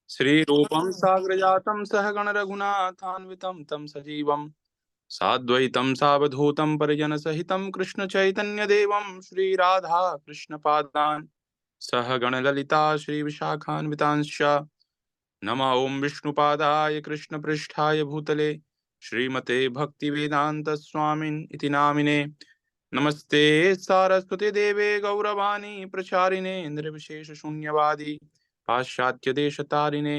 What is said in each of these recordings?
श्रीरूपं साग्रजातं सहगण रघुनाथान्वितं तं सजीवं साद्वैतं सावधूतं परिजनसहितं कृष्णचैतन्यदेवं श्रीराधा कृष्णपादान् सहगण ललिता श्रीविशाखान्वितांश्च नमः ओं विष्णुपादाय कृष्णपृष्ठाय भूतले श्रीमते भक्तिवेदान्तस्वामिन् इति नामिने नमस्ते सारस्वती देवे गौरवाणी प्रचारिणे निर्विशेषशून्यवादी पाश्चात्यदेशतारिणे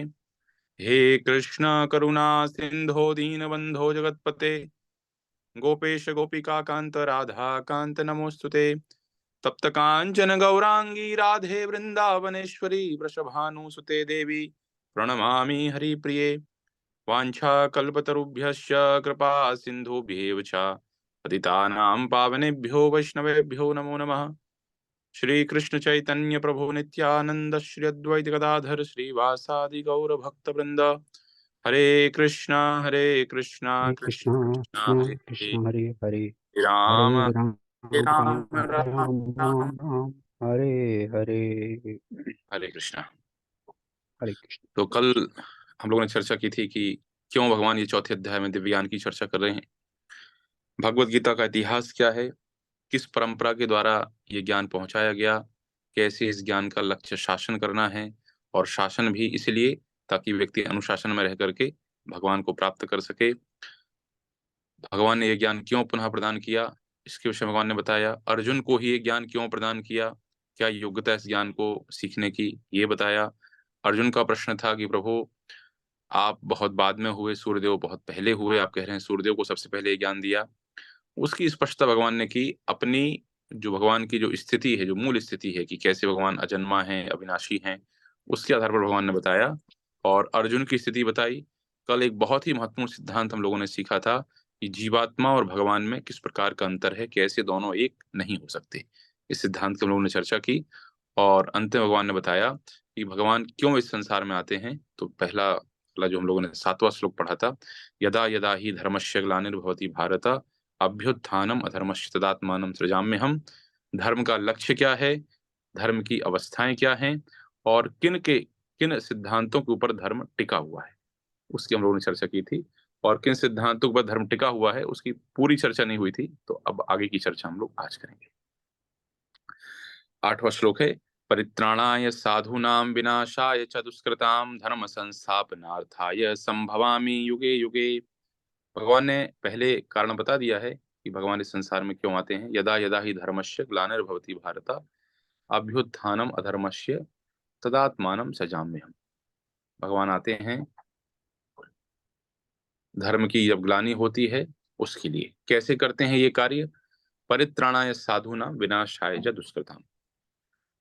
हे कृष्ण करुणा सिंधो दीनबंधो जगत्पते गोपेश गोपिका कांत राधा कांत नमोस्तुते तप्त कांचन गौरांगी राधे वृंदावनेश्वरी वृषभानुसुते देवी प्रणमामि हरिप्रिये वाञ्छाकल्पतरुभ्यश्च कृपा सिन्धुभ्येव च पतितानां पावनेभ्यो वैष्णवेभ्यो नमो नमः। श्री कृष्ण चैतन्य प्रभु नित्यानंद श्री अद्वैत गदाधर श्रीवासादि गौर भक्त वृंद हरे कृष्णा हरे कृष्ण कृष्णा कृष्णा कृष्णा हरे कृष्णा हरे हरे राम हरे राम हरे राम राम राम राम राम राम राम हरे हरे। हरे कृष्णा। हरे कृष्ण। तो कल हम लोगों ने चर्चा की थी कि क्यों भगवान ये चौथे अध्याय में दिव्य ज्ञान की चर्चा कर रहे हैं, भगवत गीता का इतिहास क्या है, किस परंपरा के द्वारा ये ज्ञान पहुंचाया गया, कैसे इस ज्ञान का लक्ष्य शासन करना है, और शासन भी इसलिए ताकि व्यक्ति अनुशासन में रह करके भगवान को प्राप्त कर सके। भगवान ने ये ज्ञान क्यों पुनः प्रदान किया, इसके विषय में भगवान ने बताया। अर्जुन को ही ये ज्ञान क्यों प्रदान किया, क्या योग्यता है इस ज्ञान को सीखने की, ये बताया। अर्जुन का प्रश्न था कि प्रभु आप बहुत बाद में हुए, सूर्यदेव बहुत पहले हुए, आप कह रहे हैं सूर्यदेव को सबसे पहले ये ज्ञान दिया। उसकी स्पष्टता भगवान ने की। अपनी जो भगवान की जो स्थिति है, जो मूल स्थिति है कि कैसे भगवान अजन्मा है, अविनाशी हैं, उसके आधार पर भगवान ने बताया और अर्जुन की स्थिति बताई। कल एक बहुत ही महत्वपूर्ण सिद्धांत हम लोगों ने सीखा था कि जीवात्मा और भगवान में किस प्रकार का अंतर है, कैसे दोनों एक नहीं हो सकते। इस सिद्धांत की हम लोगों ने चर्चा की और अंत में भगवान ने बताया कि भगवान क्यों इस संसार में आते हैं। तो पहला वाला जो हम लोगों ने 7वां श्लोक पढ़ा था, यदा यदा ही धर्मस्य ग्लानिर्भवति भारत अभ्युत्थानम अधर्मस्य तदात्मानं सृजाम्यहम्। धर्म का लक्ष्य क्या है, धर्म की अवस्थाएं क्या हैं, और किन सिद्धांतों के ऊपर धर्म टिका हुआ है, उसकी हम लोगों ने चर्चा की थी। और किन सिद्धांतों पर धर्म टिका हुआ है उसकी पूरी चर्चा नहीं हुई थी, तो अब आगे की चर्चा हम लोग आज करेंगे। 8वां श्लोक है, परित्राणाय साधूनां विनाशाय च दुष्कृतां धर्म संस्थापनार्थाय संभवामि युगे युगे। भगवान ने पहले कारण बता दिया है कि भगवान इस संसार में क्यों आते हैं। यदा यदा ही धर्मस्य ग्लानिर्भवति भारत अभ्युत्थानम अधर्मस्य तदात्मानं सजाम्यहम्। भगवान आते हैं धर्म की जब ग्लानि होती है उसके लिए। कैसे करते हैं ये कार्य, परित्राणाय साधूनां विनाशाय च दुष्कृताम।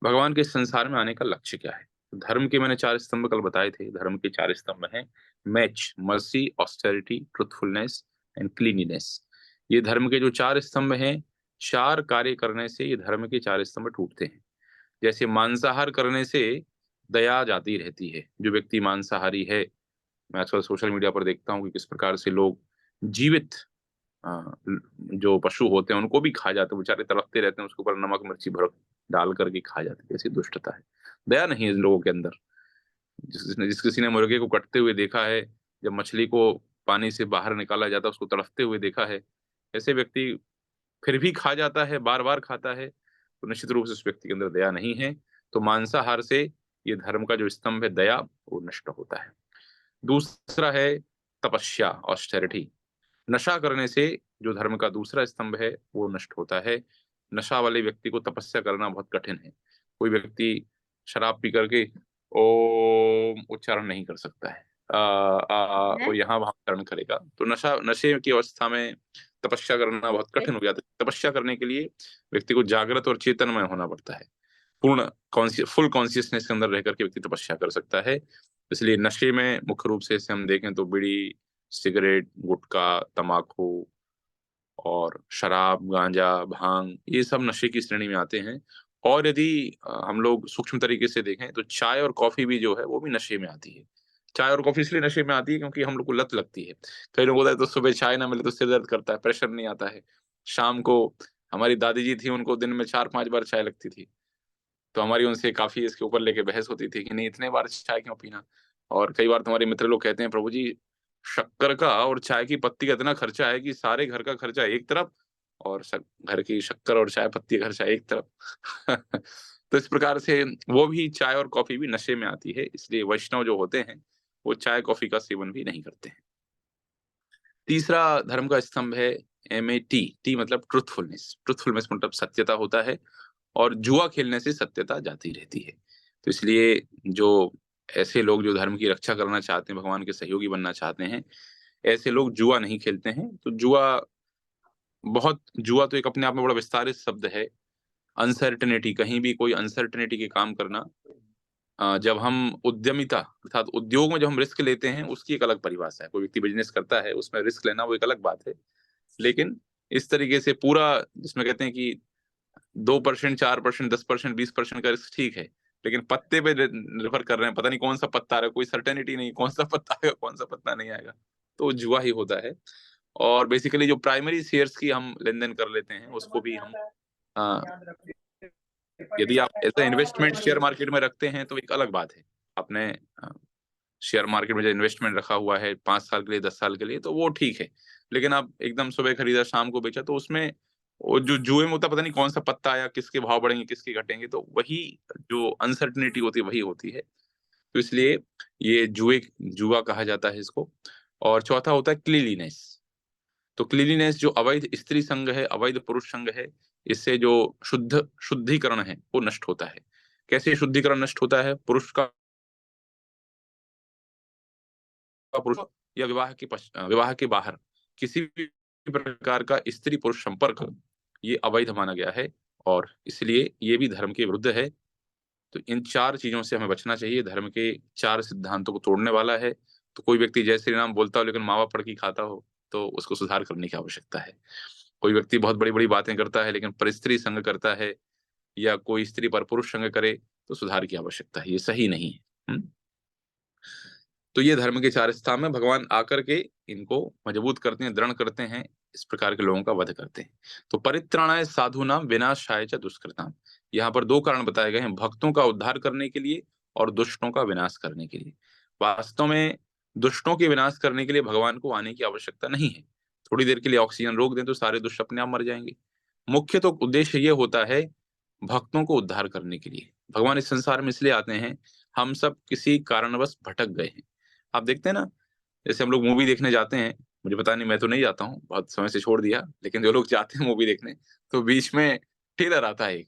भगवान के संसार में आने का लक्ष्य क्या है। धर्म के मैंने 4 स्तंभ कल बताए थे। धर्म के 4 स्तंभ हैं, match, mercy, austerity, truthfulness and cleanliness. ये धर्म के जो 4 स्तंभ हैं, 4 कार्य करने से ये धर्म के 4 स्तंभ टूटते हैं। जैसे मांसाहार करने से दया जाती रहती है। जो व्यक्ति मांसाहारी है, मैं आजकल सोशल मीडिया पर देखता हूँ कि किस प्रकार से लोग जीवित जो पशु होते हैं उनको भी खा जाते हैं, बेचारे तड़पते रहते हैं, उसके ऊपर नमक मिर्ची भर डाल करके खा जाते हैं। कैसी दुष्टता है, दया नहीं है इन लोगों के अंदर। जिस किसी ने मुर्गे को कटते हुए देखा है, जब मछली को पानी से बाहर निकाला जाता है उसको तड़पते हुए देखा है, ऐसे व्यक्ति फिर भी खा जाता है, बार बार खाता है, तो निश्चित रूप से उस व्यक्ति के अंदर दया नहीं है। तो मांसाहार से ये धर्म का जो स्तंभ है दया, वो नष्ट होता है। दूसरा है तपस्या, ऑस्टेरिटी। नशा करने से जो धर्म का दूसरा स्तंभ है वो नष्ट होता है। नशा वाले व्यक्ति को तपस्या करना बहुत कठिन है। कोई व्यक्ति शराब पी करके ओम उच्चारण नहीं कर सकता है, वो यहाँ वहां उच्चारण करेगा, तो नशे की अवस्था में तपस्या करना बहुत कठिन हो जाता है। तपस्या करने के लिए व्यक्ति को जागृत और चेतनमय होना पड़ता है। पूर्ण फुल कॉन्शियसनेस के अंदर रह करके व्यक्ति तपस्या कर सकता है। इसलिए नशे में मुख्य रूप से हम देखें तो बीड़ी, सिगरेट, गुटखा, तम्बाकू और शराब, गांजा, भांग, ये सब नशे की श्रेणी में आते हैं। और यदि हम लोग सूक्ष्म तरीके से देखें तो चाय और कॉफी भी जो है वो भी नशे में आती है। चाय और कॉफी इसलिए नशे में आती है क्योंकि हम लोग को लत लगती है। कई लोग होता है तो सुबह चाय ना मिले तो सिर दर्द करता है, प्रेशर नहीं आता है। शाम को हमारी दादी जी थी, उनको दिन में 4-5 बार चाय लगती थी, तो हमारी उनसे काफी इसके ऊपर लेके बहस होती थी कि नहीं इतने बार चाय क्यों पीना। और कई बार तुम्हारे मित्र लोग कहते हैं, प्रभु जी शक्कर का और चाय की पत्ती का इतना खर्चा है कि सारे घर का खर्चा एक तरफ और घर की शक्कर और चाय पत्ती का खर्चा एक तरफ। तो इस प्रकार से वो भी चाय और कॉफी भी नशे में आती है, इसलिए वैष्णव जो होते हैं वो चाय कॉफी का सेवन भी नहीं करते हैं। तीसरा धर्म का स्तंभ है MAT। टी मतलब ट्रुथफुलनेस। ट्रुथफुलनेस मतलब सत्यता होता है, और जुआ खेलने से सत्यता जाती रहती है। तो इसलिए जो ऐसे लोग जो धर्म की रक्षा करना चाहते हैं, भगवान के सहयोगी बनना चाहते हैं, ऐसे लोग जुआ नहीं खेलते हैं। तो जुआ तो एक अपने आप में बड़ा विस्तारित शब्द है। अनसर्टेनिटी, कहीं भी कोई अनसर्टेनिटी के काम करना। जब हम उद्यमिता अर्थात उद्योग में जब हम रिस्क लेते हैं, उसकी एक अलग परिभाषा है। कोई व्यक्ति बिजनेस करता है, उसमें रिस्क लेना वो एक अलग बात है। लेकिन इस तरीके से पूरा, जिसमें कहते हैं कि 2%, 4%, 10%, 20% का रिस्क ठीक है, लेकिन पत्ते पे निर्भर कर रहे हैं, पता नहीं कौन सा पत्ता आ रहा है, कोई सर्टेनिटी नहीं कौन सा पत्ता आएगा कौन सा पत्ता नहीं आएगा। तो जुआ ही होता है। और बेसिकली जो प्राइमरी शेयर्स की हम लेन देन कर लेते हैं, उसको भी हम यदि आप ऐसा इन्वेस्टमेंट शेयर मार्केट में रखते हैं तो एक अलग बात है। आपने शेयर मार्केट में जो इन्वेस्टमेंट रखा हुआ है 5 साल के लिए, 10 साल के लिए, तो वो ठीक है। लेकिन आप एकदम सुबह खरीदा शाम को बेचा, तो उसमें वो जो जुए में होता है, पता नहीं कौन सा पत्ता आया, किसके भाव बढ़ेंगे किसके घटेंगे, तो वही जो अनसर्टिनिटी होती है वही होती है। तो इसलिए ये जुआ कहा जाता है इसको। और चौथा होता है क्लीनलीनेस। तो क्लीनलीनेस जो अवैध स्त्री संग है, अवैध पुरुष संग है, इससे जो शुद्धिकरण है वो नष्ट होता है। कैसे शुद्धिकरण नष्ट होता है? पुरुष या विवाह के बाहर किसी भी प्रकार का स्त्री पुरुष संपर्क, ये अवैध माना गया है, और इसलिए ये भी धर्म के विरुद्ध है। तो इन 4 चीजों से हमें बचना चाहिए। धर्म के 4 सिद्धांतों को तोड़ने वाला है। तो कोई व्यक्ति जय श्री राम बोलता हो लेकिन मावा पड़ की खाता हो, तो उसको सुधार करने की आवश्यकता है। कोई व्यक्ति बहुत बड़ी बड़ी बातें करता है लेकिन परस्त्री संग करता है, या कोई स्त्री पर पुरुष संग करे, तो सुधार की आवश्यकता है। ये सही नहीं है। तो ये धर्म के 4 स्तंभ में भगवान आकर के इनको मजबूत करते हैं, दृढ़ करते हैं, इस प्रकार के लोगों का वध करते हैं। तो परित्राणाय साधूनाम विनाशाय च दुष्कृताम। यहाँ पर 2 कारण बताए गए हैं, भक्तों का उद्धार करने के लिए और दुष्टों का विनाश करने के लिए। वास्तव में दुष्टों के विनाश करने के लिए भगवान को आने की आवश्यकता नहीं है। थोड़ी देर के लिए ऑक्सीजन रोक दें तो सारे दुष्ट अपने आप मर जाएंगे। मुख्य तो उद्देश्य ये होता है भक्तों को उद्धार करने के लिए। भगवान इस संसार में इसलिए आते हैं, हम सब किसी कारणवश भटक गए हैं। आप देखते हैं ना, जैसे हम लोग मूवी देखने जाते हैं, मुझे पता नहीं, मैं तो नहीं जाता हूँ, बहुत समय से छोड़ दिया, लेकिन जो लोग जाते हैं मूवी देखने, तो बीच में ट्रेलर आता है एक।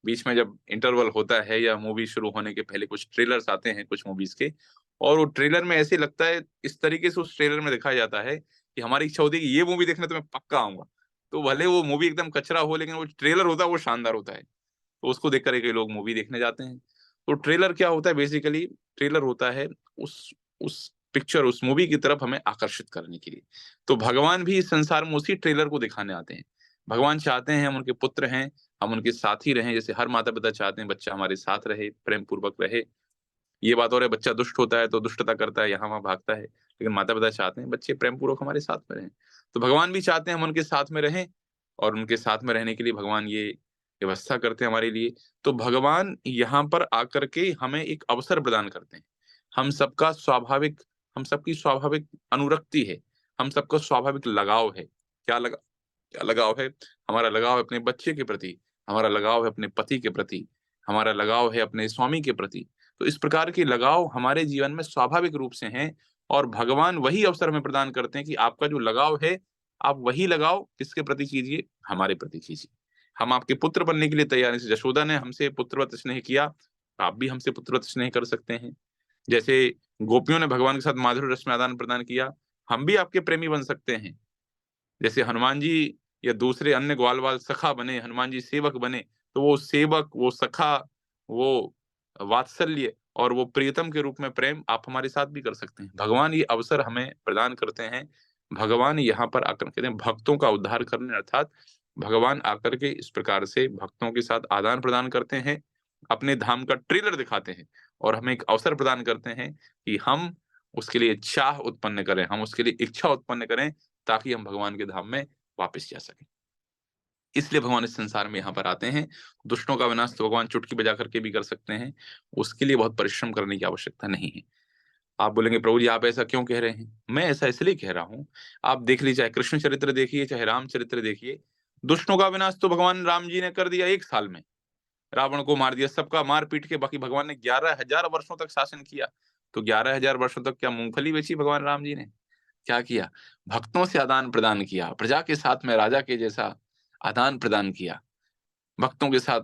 बीच में जब इंटरवल होता है या मूवी शुरू होने के पहले कुछ ट्रेलर्स आते हैं कुछ मूवीज के, और वो ट्रेलर में ऐसे लगता है, इस तरीके से उस ट्रेलर में दिखाया जाता है कि हमारी इच्छा होती है कि ये मूवी देखने तो मैं पक्का आऊंगा। तो भले वो मूवी एकदम कचरा हो, लेकिन वो ट्रेलर होता है वो शानदार होता है, तो उसको देख कर कई लोग मूवी देखने जाते हैं। तो ट्रेलर क्या होता है? बेसिकली ट्रेलर होता है उस पिक्चर, उस मूवी की तरफ हमें आकर्षित करने के लिए। तो भगवान भी इस संसार में उसी ट्रेलर को दिखाने आते हैं। भगवान चाहते हैं हम उनके पुत्र हैं, हम उनके साथी रहें, जैसे हर माता पिता चाहते हैं बच्चा हमारे साथ रहे, प्रेम पूर्वक रहे। ये बात और है, बच्चा दुष्ट होता है तो दुष्टता करता है, यहाँ वहां भागता है, लेकिन माता पिता चाहते हैं बच्चे प्रेम पूर्वक हमारे साथ में रहें। तो भगवान भी चाहते हैं हम उनके साथ में रहें, और उनके साथ में रहने के लिए भगवान ये व्यवस्था करते हैं हमारे लिए। तो भगवान यहाँ पर आकर के हमें एक अवसर प्रदान करते हैं। हम सबका स्वाभाविक हम सबकी स्वाभाविक अनुरक्ति है, हम सबका स्वाभाविक लगाव है। क्या लगाव है? हमारा लगाव है अपने बच्चे के प्रति, हमारा लगाव है अपने पति के प्रति, हमारा लगाव है अपने स्वामी के प्रति। तो इस प्रकार के लगाव हमारे जीवन में स्वाभाविक रूप से हैं, और भगवान वही अवसर में प्रदान करते हैं कि आपका जो लगाव है, आप वही लगाव किसके प्रति कीजिए? हमारे प्रति कीजिए। हम आपके पुत्र बनने के लिए तैयार हैं। जैसे यशोदा ने हमसे पुत्रवत स्नेह किया, आप भी हमसे पुत्रवत स्नेह कर सकते हैं। जैसे गोपियों ने भगवान के साथ माधुर्य रस में आदान प्रदान किया, हम भी आपके प्रेमी बन सकते हैं। जैसे हनुमान जी या दूसरे अन्य ग्वाल वाल सखा बने, हनुमान जी सेवक बने, तो वो सेवक, वो सखा, वो वात्सल्य और वो प्रियतम के रूप में प्रेम आप हमारे साथ भी कर सकते हैं। भगवान ये अवसर हमें प्रदान करते हैं। भगवान यहाँ पर आकर कहते हैं भक्तों का उद्धार करने, अर्थात भगवान आकर के इस प्रकार से भक्तों के साथ आदान प्रदान करते हैं, अपने धाम का ट्रेलर दिखाते हैं, और हमें एक अवसर प्रदान करते हैं कि हम उसके लिए चाह उत्पन्न करें, हम उसके लिए इच्छा उत्पन्न करें, ताकि हम भगवान के धाम में वापस जा सकें। इसलिए भगवान इस संसार में यहाँ पर आते हैं। दुष्टों का विनाश तो भगवान चुटकी बजा करके भी कर सकते हैं, उसके लिए बहुत परिश्रम करने की आवश्यकता नहीं है। आप बोलेंगे प्रभु जी आप ऐसा क्यों कह रहे हैं? मैं ऐसा इसलिए कह रहा हूं, आप देख लीजिए, चाहे कृष्ण चरित्र देखिए, चाहे राम चरित्र देखिए, दुष्टों का विनाश तो भगवान राम जी ने कर दिया 1 साल में। रावण को मार दिया, सबका मार पीट के, बाकी भगवान ने 11,000 वर्षों तक शासन किया। तो 11,000 वर्षों तक क्या मूंगफली बेची भगवान राम जी ने? क्या किया? भक्तों से आदान प्रदान किया, प्रजा के साथ में राजा के जैसा आदान प्रदान किया भक्तों के साथ।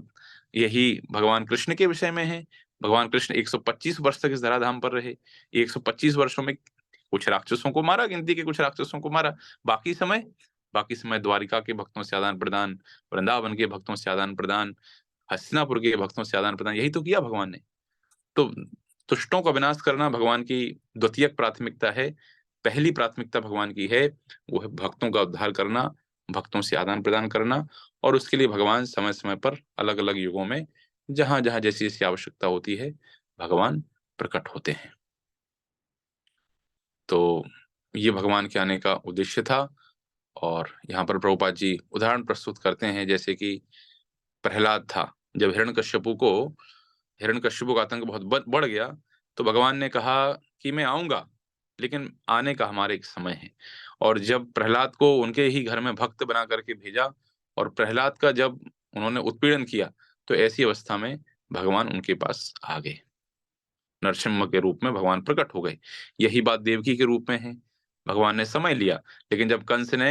यही भगवान कृष्ण के विषय में है। भगवान कृष्ण 125 वर्ष तक इस धराधाम पर रहे। 125 वर्षों में कुछ राक्षसों को मारा, गिनती के कुछ राक्षसों को मारा। बाकी समय द्वारिका के भक्तों से आदान प्रदान, वृंदावन के भक्तों से आदान प्रदान, हस्तिनापुर के भक्तों से आदान प्रदान, यही तो किया भगवान ने। तो दुष्टों का विनाश करना भगवान की द्वितीयक प्राथमिकता है। पहली प्राथमिकता भगवान की है वो है भक्तों का उद्धार करना, भक्तों से आदान प्रदान करना। और उसके लिए भगवान समय समय पर अलग अलग युगों में जहां जहां जैसी जैसी आवश्यकता होती है भगवान प्रकट होते हैं। तो ये भगवान के आने का उद्देश्य था। और यहाँ पर प्रभुपाद जी उदाहरण प्रस्तुत करते हैं, जैसे कि प्रहलाद था, जब हिरण्यकश्यपु का आतंक बहुत बढ़ गया, तो भगवान ने कहा कि मैं आऊंगा, लेकिन आने का हमारे एक समय है। और जब प्रहलाद को उनके ही घर में भक्त बना करके भेजा, और प्रहलाद का जब उन्होंने उत्पीड़न किया, तो ऐसी अवस्था में भगवान उनके पास आ गए, नरसिम्हा के रूप में भगवान प्रकट हो गए। यही बात देवकी के रूप में है। भगवान ने समय लिया, लेकिन जब कंस ने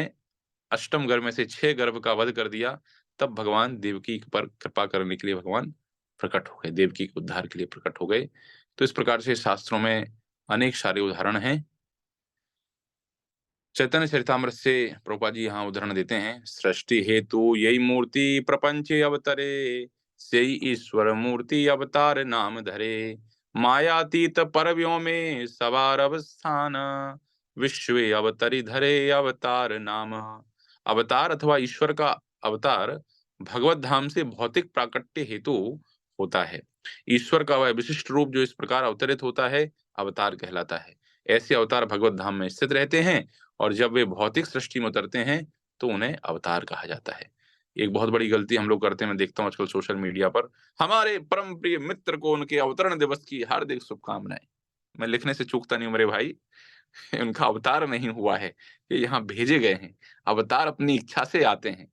अष्टम गर्भ में से 6 गर्भ का वध कर दिया, तब भगवान देवकी पर कृपा करने के लिए भगवान प्रकट हो गए, देवकी के उद्धार के लिए प्रकट हो गए। तो इस प्रकार से शास्त्रों में अनेक सारे उदाहरण हैं। चैतन्य चरितामृत से प्रभुपाद जी यहाँ उदाहरण देते हैं। सृष्टि हेतु यही मूर्ति प्रपंचे अवतरे, सेई ईश्वर मूर्ति अवतार नाम धरे। मायातीत परव्यों में सवार अवस्थान, विश्व अवतरी धरे अवतार नाम। अवतार अथवा ईश्वर का अवतार भगवत धाम से भौतिक प्राकट्य हेतु होता है। ईश्वर का वह विशिष्ट रूप जो इस प्रकार अवतरित होता है अवतार कहलाता है। ऐसे अवतार भगवत धाम में स्थित रहते हैं, और जब वे भौतिक सृष्टि में उतरते हैं तो उन्हें अवतार कहा जाता है। एक बहुत बड़ी गलती हम लोग करते हैं, मैं देखता हूँ आजकल सोशल मीडिया पर, हमारे परम प्रिय मित्र को उनके अवतरण दिवस की हार्दिक शुभकामनाएं। मैं लिखने से चूकता नहीं हूं मेरे भाई, उनका अवतार नहीं हुआ है, ये यहाँ भेजे गए हैं। अवतार अपनी इच्छा से आते हैं,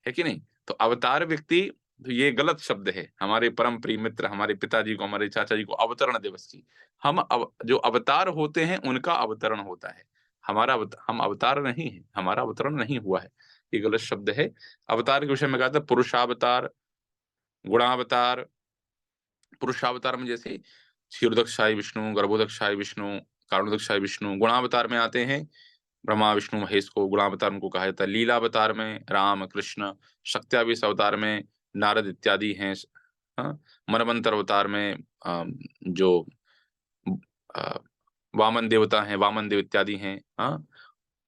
है कि नहीं? तो अवतार व्यक्ति, तो ये गलत शब्द है। हमारे परम प्रिय मित्र, हमारे पिताजी को, हमारे चाचा जी को अवतरण दिवस की, जो अवतार होते हैं उनका अवतरण होता है। हम अवतार नहीं है, हमारा अवतरण नहीं हुआ है, ये गलत शब्द है। अवतार के विषय में कहा था पुरुषावतार, गुणावतार। पुरुषावतार में जैसे क्षीरोदक्षाय विष्णु, गर्भोदक्षाय विष्णु, कारणोदक्षाय विष्णु। गुणावतार में आते हैं ब्रह्मा विष्णु महेश को गुणावतार उनको कहा जाता है। लीलावतार में राम कृष्ण, शक्त्यावेश अवतार में नारद इत्यादि हैं। हाँ? मनवंतर अवतार में जो अ, वामन देवता हैं, वामन देव इत्यादि हैं। हाँ?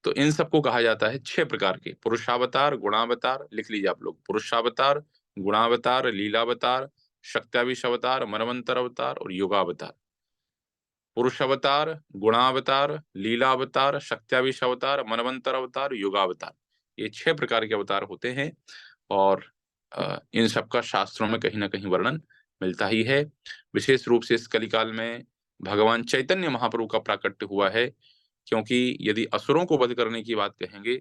तो इन सबको कहा जाता है 6 प्रकार के, पुरुषावतार, गुणावतार, लिख लीजिए आप लोग, पुरुषावतार, गुणावतार, लीलावतार, शक्त्यावेश अवतार, मनवंतर अवतार और योगावतार। पुरुष अवतार, गुणावतार, लीलावतार, शक्त्यावेश अवतार, मनवंतर अवतार, युगावतार, ये 6 प्रकार के अवतार होते हैं। और इन सबका शास्त्रों में कहीं ना कहीं वर्णन मिलता ही है। विशेष रूप से इस कलिकाल में भगवान चैतन्य महाप्रभु का प्राकट्य हुआ है, क्योंकि यदि असुरों को वध करने की बात कहेंगे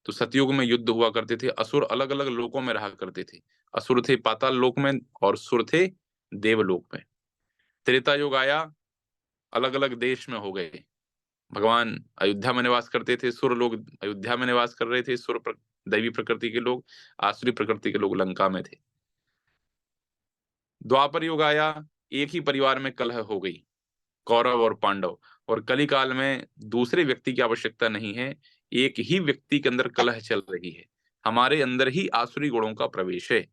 तो सतयुग में युद्ध हुआ करते थे। असुर अलग अलग लोकों में रहा करते थे। असुर थे पाताल लोक में और सुर थे देवलोक में। त्रेता युग आया, अलग अलग देश में हो गए। भगवान अयोध्या में निवास करते थे, सुर लोग अयोध्या में निवास कर रहे थे, दैवी प्रकृति के लोग, आसुरी प्रकृति के लोग लंका में थे। द्वापर युग आया, एक ही परिवार में कलह हो गई, कौरव और पांडव। और कलिकाल में दूसरे व्यक्ति की आवश्यकता नहीं है, एक ही व्यक्ति के अंदर कलह चल रही है। हमारे अंदर ही आसुरी गुणों का प्रवेश है,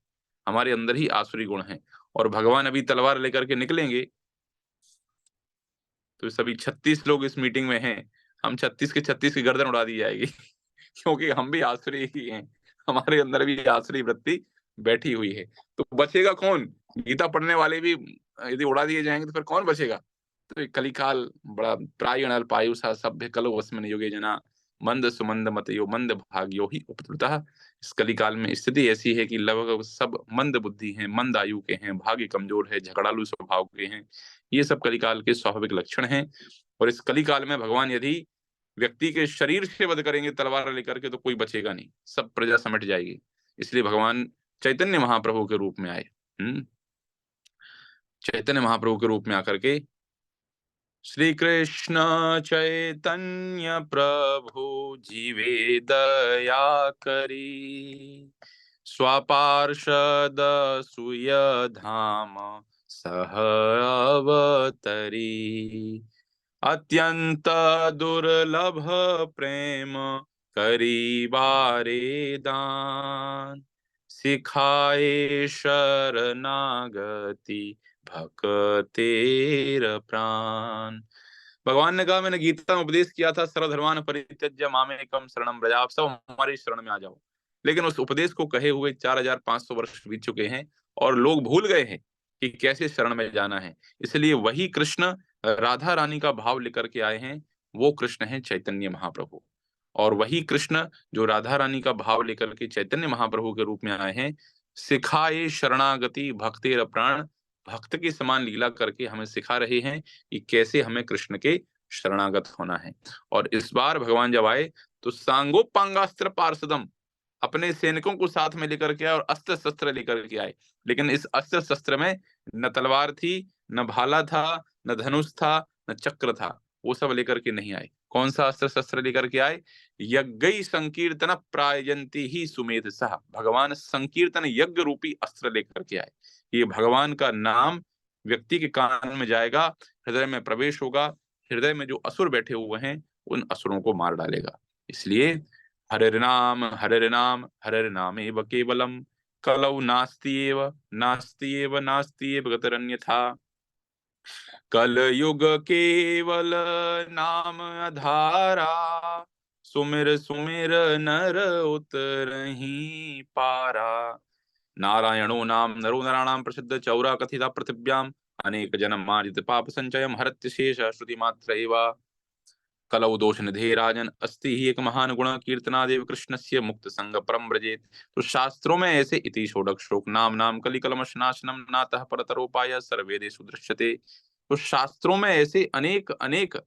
हमारे अंदर ही आसुरी गुण है। और भगवान अभी तलवार लेकर के निकलेंगे, तो सभी 36 लोग इस मीटिंग में हैं, हम 36 के 36 की गर्दन उड़ा दी जाएगी क्योंकि हम भी आसुरी ही हैं, हमारे अंदर भी आसुरी वृत्ति बैठी हुई है। तो बचेगा कौन? गीता पढ़ने वाले भी यदि उड़ा दिए जाएंगे तो फिर कौन बचेगा? तो ये कलिकाल बड़ा प्रायण अल्पायुषा सभ्य कलो वस्मिन् युगे जना मंद सुमंद मतयो मंद भाग्यो ही उपद्रुतः। इस कलिकाल में स्थिति ऐसी है कि लगभग सब मंद बुद्धि हैं, मंद आयु के हैं, भाग्य कमजोर है, झगड़ालू स्वभाव के हैं। ये सब कलिकाल के स्वाभाविक लक्षण हैं। और इस कलिकाल में भगवान यदि व्यक्ति के शरीर से वध करेंगे तलवार लेकर के, तो कोई बचेगा नहीं, सब प्रजा समट जाएगी। इसलिए भगवान चैतन्य महाप्रभु के रूप में आए। चैतन्य महाप्रभु के रूप में आकर के श्री कृष्ण चैतन्य प्रभु जीवे दया करी, स्वापार्षद सुय धाम सह अवतरी, अत्यंत दुर्लभ प्रेम करी बारे दान, सिखाए शरणागति भक्तेर प्राण। भगवान ने कहा, मैंने गीता में उपदेश किया था, सर्वधर्मान् परित्यज्य मामेकं शरणं व्रज, आप सब हमारी शरण में आ जाओ। लेकिन उस उपदेश को कहे हुए 4500 वर्ष बीत चुके हैं और लोग भूल गए हैं कि कैसे शरण में जाना है। इसलिए वही कृष्ण राधा रानी का भाव लेकर के आए हैं, वो कृष्ण है चैतन्य महाप्रभु। और वही कृष्ण जो राधा रानी का भाव लेकर के चैतन्य महाप्रभु के रूप में आए हैं, सिखाए शरणागति भक्तेर प्राण, भक्त के समान लीला करके हमें सिखा रहे हैं कि कैसे हमें कृष्ण के शरणागत होना है। और इस बार भगवान जब आए तो सांगोपांगास्त्र पार्षदम, अपने सैनिकों को साथ में लेकर के आए और अस्त्र शस्त्र लेकर के आए। लेकिन इस अस्त्र शस्त्र में न तलवार थी, न भाला था, न धनुष था, न चक्र था, वो सब लेकर के नहीं आए। कौन सा अस्त्र शस्त्र लेकर के आए? यज्ञ संकीर्तन प्रायजंती ही सुमेध सह, भगवान संकीर्तन यज्ञ रूपी अस्त्र लेकर के आए। ये भगवान का नाम व्यक्ति के कान में जाएगा, हृदय में प्रवेश होगा, हृदय में जो असुर बैठे हुए हैं उन असुरों को मार डालेगा। इसलिए हरिर्नाम हरिर्नाम हरिर्नामेव केवलम, कलौ नास्त्येव नास्त्येव नास्त्येव गतिरन्यथा, कलयुग केवल नाम आधारा, सुमिर सुमिर नर उतरहि पारा, नारायणो नाम नरो नराणाम प्रसिद्ध चौरा कथिता पृथिव्याम, अनेक जन्म मार्जित पाप संचयम हरत्य शेष श्रुति मात्र एवा, कलौ दोष निधे राजन अस्ति ही एक महान गुण, कीर्तनादेव कृष्णस्य मुक्त संग परम व्रजेत। तो शास्त्रों में ऐसे इति षोडश श्लोक नाम नाम कलि कलमश नाशनम नातः परतरोपाय सर्वेदेषु दृश्यते। तो शास्त्रों में ऐसे अनेक अनेक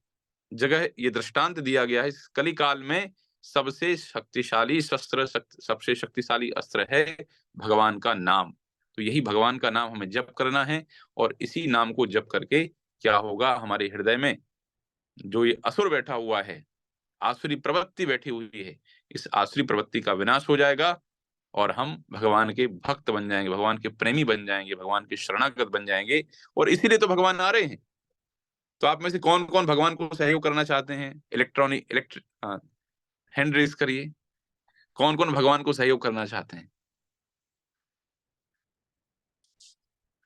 जगह ये दृष्टांत दिया गया है। इस कली काल में सबसे शक्तिशाली शस्त्र, सबसे शक्तिशाली अस्त्र है भगवान का नाम। तो यही भगवान का नाम हमें जप करना है, और इसी नाम को जप करके क्या होगा, हमारे हृदय में जो ये असुर बैठा हुआ है, आसुरी प्रवृत्ति बैठी हुई है, इस आसुरी प्रवृत्ति का विनाश हो जाएगा और हम भगवान के भक्त बन जाएंगे, भगवान के प्रेमी बन जाएंगे, भगवान के शरणागत बन जाएंगे। और इसीलिए तो भगवान आ रहे हैं। तो आप में से कौन कौन भगवान को सहयोग करना चाहते हैं? हैंड रेज करिए। कौन कौन भगवान को सहयोग करना चाहते हैं?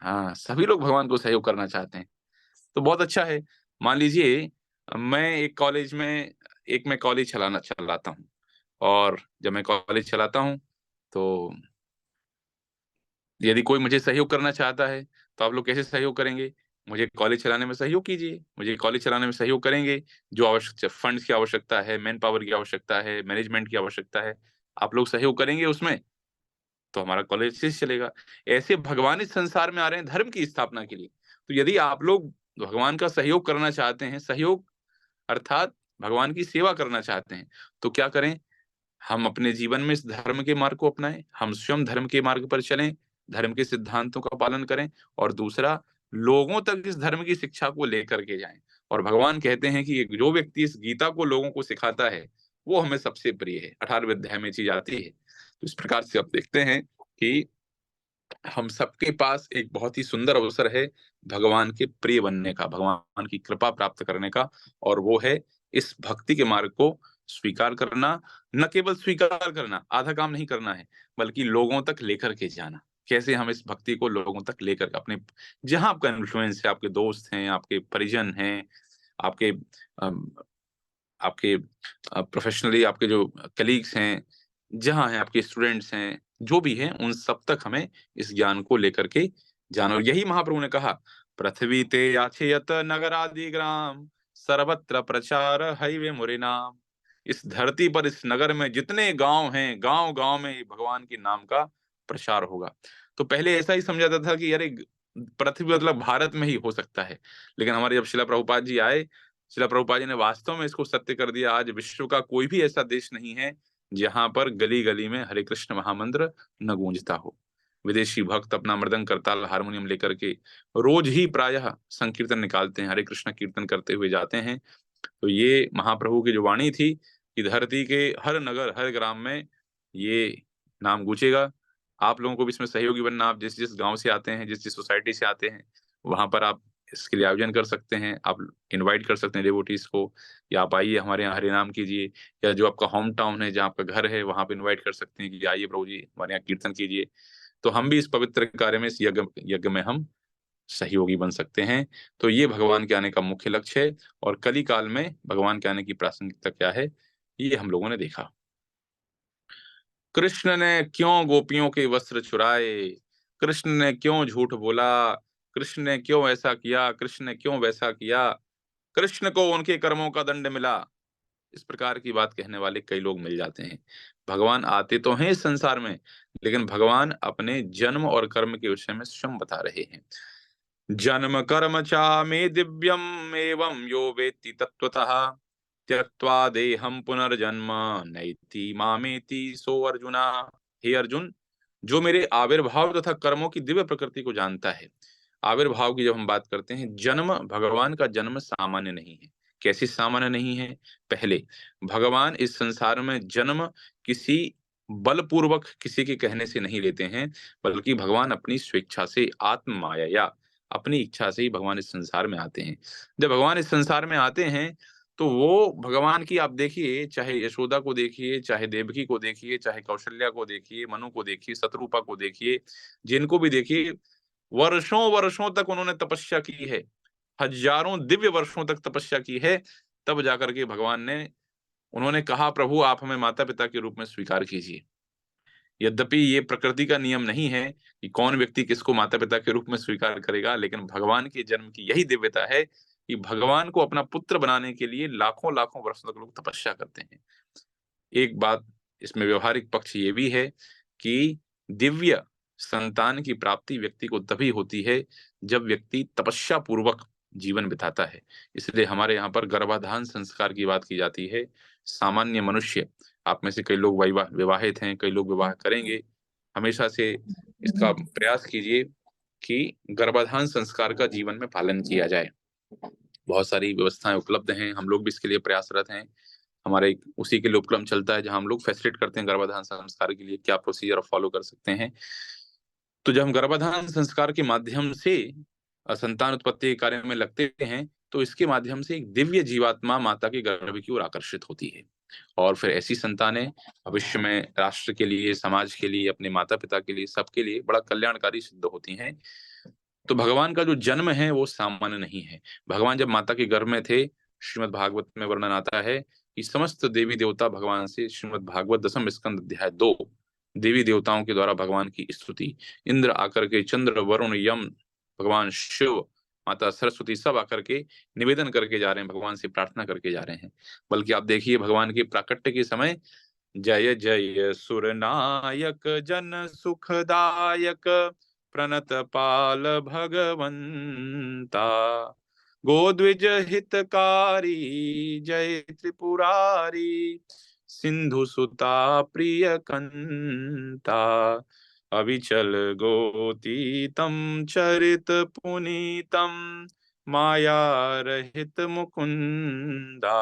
हाँ, सभी लोग भगवान को सहयोग करना चाहते हैं, तो बहुत अच्छा है। मान लीजिए मैं एक कॉलेज में मैं कॉलेज चलाता हूँ, और जब मैं कॉलेज चलाता हूँ तो यदि कोई मुझे सहयोग करना चाहता है, तो आप लोग कैसे सहयोग करेंगे? मुझे कॉलेज चलाने में सहयोग कीजिए। मुझे कॉलेज चलाने में सहयोग करेंगे। जो आवश्यक फंड्स की आवश्यकता है, मैन पावर की आवश्यकता है, मैनेजमेंट की आवश्यकता है, आप लोग सहयोग करेंगे उसमें, तो हमारा कॉलेज अच्छे से चलेगा। ऐसे भगवान इस संसार में आ रहे हैं धर्म की स्थापना के लिए। तो यदि आप लोग भगवान का सहयोग करना चाहते हैं, सहयोग अर्थात भगवान की सेवा करना चाहते हैं, तो क्या करें? हम अपने जीवन में इस धर्म के मार्ग को अपनाएं, हम स्वयं धर्म के मार्ग पर चलें, धर्म के सिद्धांतों का पालन करें, और दूसरा, लोगों तक इस धर्म की शिक्षा को लेकर के जाएं। और भगवान कहते हैं कि जो व्यक्ति इस गीता को लोगों को सिखाता है, वो हमें सबसे प्रिय है। 18वें अध्याय में चीज आती है। तो इस प्रकार से आप देखते हैं कि हम सबके पास एक बहुत ही सुंदर अवसर है भगवान के प्रिय बनने का, भगवान की कृपा प्राप्त करने का, और वो है इस भक्ति के मार्ग को स्वीकार करना। न केवल स्वीकार करना, आधा काम नहीं करना है, बल्कि लोगों तक लेकर के जाना। कैसे हम इस भक्ति को लोगों तक लेकर, अपने जहां आपका इन्फ्लुएंस है, आपके दोस्त हैं, आपके परिजन हैं, आपके अम, आपके प्रोफेशनली आपके जो कलीग्स हैं, जहां हैं आपके स्टूडेंट्स हैं, जो भी हैं, उन सब तक हमें इस ज्ञान को लेकर के जाना। और यही महाप्रभु ने कहा, पृथ्वी ते याचेयत नगरादि ग्राम, सर्वत्र प्रचार हैवे मुरे नाम। इस धरती पर, इस नगर में जितने गांव हैं, गांव गांव में भगवान के नाम का प्रचार होगा। तो पहले ऐसा ही समझा जाता था कि अरे पृथ्वी मतलब भारत में ही हो सकता है, लेकिन हमारे जब शिला प्रभुपाद जी आए, शिला प्रभुपाद जी ने वास्तव में इसको सत्य कर दिया। आज विश्व का कोई भी ऐसा देश नहीं है जहां पर गली गली में हरे कृष्ण महामंत्र न गूंजता हो। विदेशी भक्त अपना मृदंग करताल हारमोनियम लेकर के रोज ही प्रायः संकीर्तन निकालते हैं, हरे कृष्ण कीर्तन करते हुए जाते हैं। तो ये महाप्रभु की जो वाणी थी कि धरती के हर नगर, हर ग्राम में ये नाम गूंजेगा। आप लोगों को भी इसमें सहयोगी बनना, आप जिस जिस गांव से आते हैं, जिस जिस सोसाइटी से आते हैं, वहां पर आप इसके लिए आयोजन कर सकते हैं। आप इनवाइट कर सकते हैं डिवोटीज को, या आप आइए हमारे यहाँ हरे नाम कीजिए, या जो आपका होम टाउन है, जहाँ आपका घर है, वहां पे इनवाइट कर सकते हैं कि आइए प्रभु जी हमारे यहाँ कीर्तन कीजिए। तो हम भी इस पवित्र कार्य में, इस यज्ञ यज्ञ में हम सहयोगी बन सकते हैं। तो ये भगवान के आने का मुख्य लक्ष्य है। और कली काल में भगवान के आने की प्रासंगिकता क्या है, ये हम लोगों ने देखा। कृष्ण ने क्यों गोपियों के वस्त्र चुराए, कृष्ण ने क्यों झूठ बोला, कृष्ण ने क्यों ऐसा किया, कृष्ण ने क्यों वैसा किया, कृष्ण को उनके कर्मों का दंड मिला। इस प्रकार की बात कहने वाले कई लोग मिल जाते हैं। भगवान आते तो हैं इस संसार में, लेकिन भगवान अपने जन्म और कर्म के विषय में स्वयं बता रहे हैं। जन्म कर्म चा मे दिव्यम एवं यो वेत्ति तत्वतः त्यक्त्वा देहम पुनर्जन्म नैति मामेति सो अर्जुना। हे अर्जुन, जो मेरे आविर्भाव तथा कर्मों की दिव्य प्रकृति को जानता है। आविर्भाव की जब हम बात करते हैं, जन्म, भगवान का जन्म सामान्य नहीं है। कैसे सामान्य नहीं है? पहले, भगवान इस संसार में जन्म किसी बलपूर्वक किसी के कहने से नहीं लेते हैं, बल्कि भगवान अपनी स्वेच्छा से, आत्म माया या अपनी इच्छा से ही भगवान इस संसार में आते हैं। जब भगवान इस संसार में आते हैं, तो वो भगवान की आप देखिए, चाहे यशोदा को देखिए, चाहे देवकी को देखिए, चाहे कौशल्या को देखिए, मनु को देखिए, शत्रुपा को देखिए, जिनको भी देखिए, वर्षों वर्षों तक उन्होंने तपस्या की है, हजारों दिव्य वर्षों तक तपस्या की है। तब जाकर के भगवान ने, उन्होंने कहा प्रभु आप हमें माता पिता के रूप में स्वीकार कीजिए। यद्यपि ये प्रकृति का नियम नहीं है कि कौन व्यक्ति किसको माता पिता के रूप में स्वीकार करेगा, लेकिन भगवान के जन्म की यही दिव्यता है कि भगवान को अपना पुत्र बनाने के लिए लाखों लाखों वर्षों तक लोग तपस्या करते हैं। एक बात इसमें व्यवहारिक पक्ष ये भी है कि दिव्य संतान की प्राप्ति व्यक्ति को तभी होती है जब व्यक्ति तपस्या पूर्वक जीवन बिताता है। इसलिए हमारे यहाँ पर गर्भाधान संस्कार की बात की जाती है। सामान्य मनुष्य, आप में से कई लोग विवाहित हैं, कई लोग विवाह करेंगे, हमेशा से इसका प्रयास कीजिए कि गर्भाधान संस्कार का जीवन में पालन किया जाए। बहुत सारी व्यवस्थाएं उपलब्ध हैं, हम लोग भी इसके लिए प्रयासरत हैं। हमारे उसी के लिए उपक्रम चलता है जहां हम लोग फैसिलिटेट करते हैं गर्भाधान संस्कार के लिए क्या प्रोसीजर फॉलो कर सकते हैं। तो जब हम गर्भाधान संस्कार के माध्यम से संतान उत्पत्ति के कार्य में लगते हैं, तो इसके माध्यम से एक दिव्य जीवात्मा माता के गर्भ की ओर आकर्षित होती है, और फिर ऐसी संतानें भविष्य में राष्ट्र के लिए, समाज के लिए, अपने माता पिता के लिए, सबके लिए बड़ा कल्याणकारी सिद्ध होती हैं। तो भगवान का जो जन्म है वो सामान्य नहीं है। भगवान जब माता के गर्भ में थे, श्रीमद् भागवत में वर्णन आता है कि समस्त देवी देवता भगवान से, श्रीमद् भागवत दसम स्कंद अध्याय 2, देवी देवताओं के द्वारा भगवान की स्तुति, इंद्र आकर के, चंद्र, वरुण, यम, भगवान शिव, माता सरस्वती सब आकर के निवेदन करके जा रहे हैं, भगवान से प्रार्थना करके जा रहे हैं। बल्कि आप देखिए भगवान के प्राकट्य के समय, जय जय सुरनायक जन सुखदायक प्रणत पाल भगवंता, गोद्विज हितकारी जय त्रिपुरारी, सिंधु सुता प्रिय कंता, अविचल गोतीतम चरित पुनीतम, माया रहित मुकुंदा,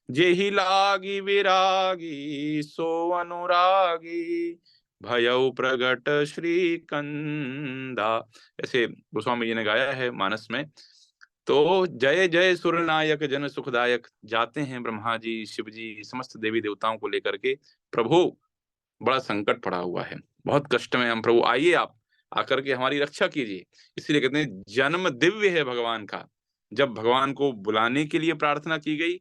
जेहि लागी विरागी सो अनुरागी, भयउ प्रगट श्री कंदा। ऐसे गोस्वामी जी ने गाया है मानस में। तो जय जय सुरनायक जन सुखदायक, जाते हैं ब्रह्मा जी, शिव जी, समस्त देवी देवताओं को लेकर के, प्रभु बड़ा संकट पड़ा हुआ है, बहुत कष्ट में हम, प्रभु आइए आप आकर के हमारी रक्षा कीजिए। इसलिए कहते हैं जन्म दिव्य है भगवान का। जब भगवान को बुलाने के लिए प्रार्थना की गई,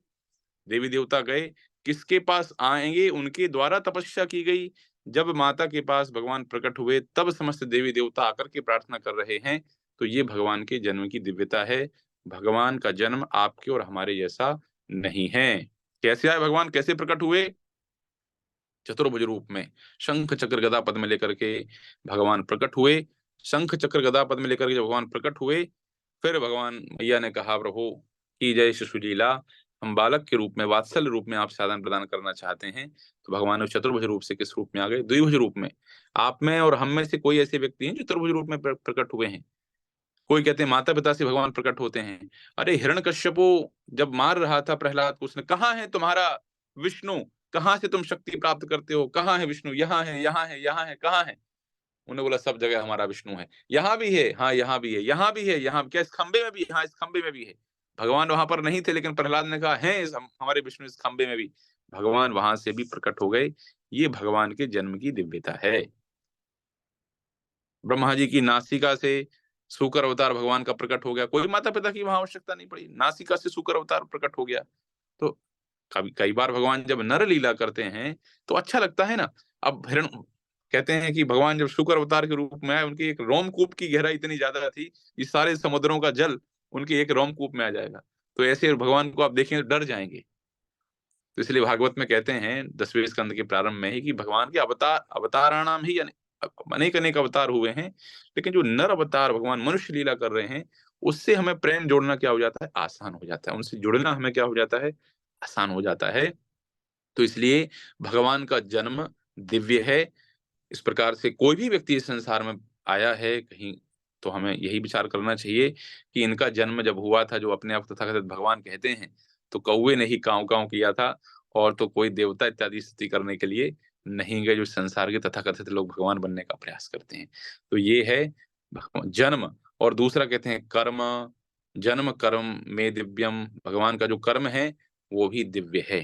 देवी देवता गए, किसके पास आएंगे, उनके द्वारा तपस्या की गई। जब माता के पास भगवान प्रकट हुए, तब समस्त देवी देवता आकर के प्रार्थना कर रहे हैं। तो ये भगवान के जन्म की दिव्यता है। भगवान का जन्म आपके और हमारे जैसा नहीं है। कैसे आए भगवान, कैसे प्रकट हुए? चतुर्भुज रूप में, शंख चक्र गदा पद में लेकर के भगवान प्रकट हुए। शंख चक्र गदा पद में लेकर के जब भगवान प्रकट हुए, फिर भगवान मैया ने कहा, प्रभु की जय शिशु लीला, हम बालक के रूप में, वात्सल्य रूप में आपसे आदान प्रदान करना चाहते हैं। तो भगवान उस चतुर्भुज रूप से किस रूप में आ गए? द्विभुज रूप में। आप में और हम में से कोई ऐसे व्यक्ति हैं जो चतुर्भुज रूप में प्रकट हुए हैं? कोई कहते हैं माता पिता से भगवान प्रकट होते हैं। अरे हिरण्यकश्यपु जब मार रहा था प्रहलाद को, उसने, कहाँ है तुम्हारा विष्णु, कहाँ से तुम शक्ति प्राप्त करते हो, कहाँ है विष्णु? यहाँ है, यहाँ है, यहाँ है, कहाँ है? उन्होंने बोला सब जगह हमारा विष्णु है। यहाँ भी है, हाँ यहाँ भी है, यहाँ भी है, यहाँ क्या इस खंबे में भी? हाँ इस खंबे में भी है। भगवान वहां पर नहीं थे, लेकिन प्रहलाद ने कहा है हमारे विष्णु इस खंबे में भी। भगवान वहां से भी प्रकट हो गए। ये भगवान के जन्म की दिव्यता है। ब्रह्मा जी की नासिका से सूकर अवतार भगवान का प्रकट हो गया, कोई माता पिता की वहां आवश्यकता नहीं पड़ी, नासिका से सूकर अवतार प्रकट हो गया। तो कभी कई बार भगवान जब नर लीला करते हैं तो अच्छा लगता है ना। अब हिरण कहते हैं कि भगवान जब शुक्र अवतार के रूप में आए, उनकी एक रोमकूप की गहराई इतनी ज्यादा थी कि सारे समुद्रों का जल उनके एक रोमकूप में आ जाएगा। तो ऐसे भगवान को आप देखेंगे डर जाएंगे। तो इसलिए भागवत में कहते हैं 10वें स्कंद के प्रारंभ में ही कि भगवान के अवताराणाम ही अनेक अनेक अवतार हुए हैं, लेकिन जो नर अवतार भगवान मनुष्य लीला कर रहे हैं, उससे हमें प्रेम जोड़ना क्या हो जाता है? आसान हो जाता है। उनसे जुड़ना हमें क्या हो जाता है? आसान हो जाता है। तो इसलिए भगवान का जन्म दिव्य है। इस प्रकार से कोई भी व्यक्ति इस संसार में आया है कहीं, तो हमें यही विचार करना चाहिए कि इनका जन्म जब हुआ था, जो अपने आप तथाकथित भगवान कहते हैं, तो कौवे ने ही कांव कांव किया था, और तो कोई देवता इत्यादि स्तुति करने के लिए नहीं गए, जो संसार के तथाकथित लोग भगवान बनने का प्रयास करते हैं। तो ये है जन्म। और दूसरा कहते हैं कर्म, जन्म कर्म में दिव्यम, भगवान का जो कर्म है वो भी दिव्य है।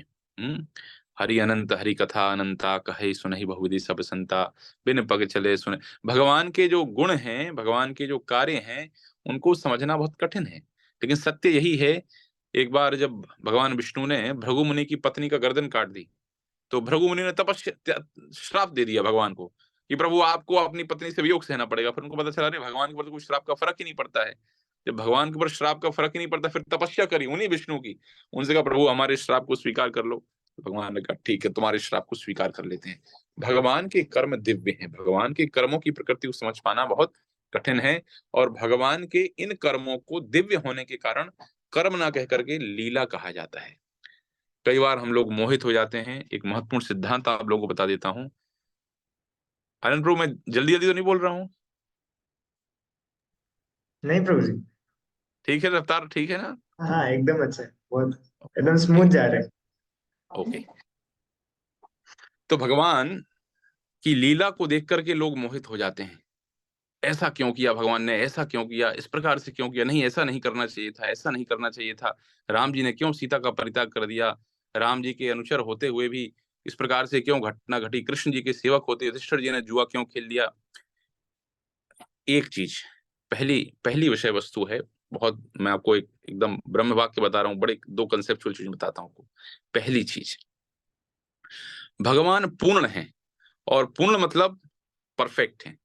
हरि अनंत हरि कथा अनंता, कहे सुनहि बहुविधि सब संता, बिन पग चले सुने। भगवान के जो गुण हैं, भगवान के जो कार्य हैं, उनको समझना बहुत कठिन है, लेकिन सत्य यही है। एक बार जब भगवान विष्णु ने भृगु मुनि की पत्नी का गर्दन काट दी, तो भृगु मुनि ने तपस्या श्राप दे दिया भगवान को कि प्रभु आपको अपनी पत्नी से वियोग सहना पड़ेगा। फिर उनको पता चला अरे भगवान के ऊपर तो कोई श्राप का फर्क ही नहीं पड़ता है। जब भगवान के ऊपर श्राप का फर्क ही नहीं पड़ता, फिर तपस्या करी उन्हीं विष्णु की, उनसे कहा प्रभु हमारे श्राप को स्वीकार कर लो। तो भगवान ने कहा ठीक है, तुम्हारे श्राप को स्वीकार कर लेते हैं। भगवान के कर्म दिव्य हैं। भगवान के कर्मों की प्रकृति को समझ पाना बहुत कठिन है, और भगवान के इन कर्मों को दिव्य होने के कारण कर्म ना कह करके लीला कहा जाता है। कई बार हम लोग मोहित हो जाते हैं। एक महत्वपूर्ण सिद्धांत आप लोगों को बता देता हूं। आनंद प्रभु, मैं जल्दी जल्दी तो नहीं बोल रहा हूँ? नहीं प्रभु जी। ठीक है, रफ्तार ठीक है ना? हाँ एकदम अच्छा है, बहुत एकदम ओके। स्मूथ जा रहे हैं। ओके। तो भगवान की लीला को देख करके लोग मोहित हो जाते हैं। ऐसा क्यों किया भगवान ने, ऐसा क्यों किया, इस प्रकार से क्यों किया, नहीं ऐसा नहीं करना चाहिए था, ऐसा नहीं करना चाहिए था। राम जी ने क्यों सीता का परित्याग कर दिया, राम जी के अनुचर होते हुए भी इस प्रकार से क्यों घटना घटी, कृष्ण जी के सेवक होते युधिष्ठिर जी ने जुआ क्यों खेल लिया। एक चीज, पहली पहली विषय वस्तु है। बहुत, मैं आपको एकदम ब्रह्म वाक्य बता रहा हूँ, बड़े दो कंसेप्चुअल चीज बताता हूँ आपको। पहली चीज, भगवान पूर्ण है, और पूर्ण मतलब परफेक्ट है,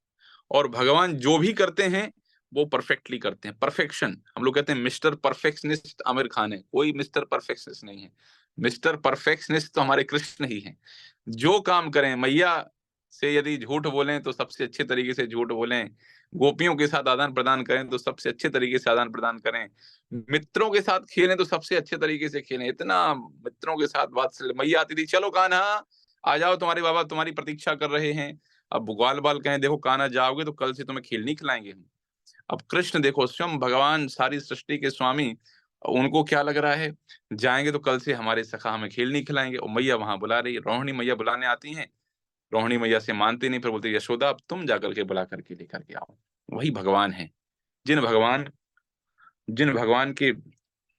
और भगवान जो भी करते हैं वो परफेक्टली करते हैं। परफेक्शन, हम लोग कहते हैं मिस्टर परफेक्शनिस्ट आमिर खान है, कोई मिस्टर परफेक्शनिस्ट नहीं है। मिस्टर परफेक्शनिस्ट तो हमारे कृष्ण ही हैं। जो काम करें, मैया से यदि झूठ बोलें तो सबसे अच्छे तरीके से झूठ बोलें, गोपियों के साथ आदान प्रदान करें तो सबसे अच्छे तरीके से आदान प्रदान करें, मित्रों के साथ खेलें तो सबसे अच्छे तरीके से खेलें। इतना मित्रों के साथ वात्सल्य, मैया आती थी, चलो कान्हा आ जाओ, तुम्हारे बाबा तुम्हारी प्रतीक्षा कर रहे हैं। अब ग्वाल बाल कहें देखो कान्हा जाओगे तो कल से तुम्हें खेल नहीं खिलाएंगे हम। अब कृष्ण देखो, स्वयं भगवान सारी सृष्टि के स्वामी, उनको क्या लग रहा है, जाएंगे तो कल से हमारे सखा हमें खेल नहीं खिलाएंगे। और मैया वहां बुला रही है, रोहिणी मैया बुलाने आती हैं। रोहिणी मैया से मानती नहीं, फिर बोलती यशोदा अब तुम जाकर के बुला करके लेकर के आओ। वही भगवान है। जिन भगवान जिन भगवान के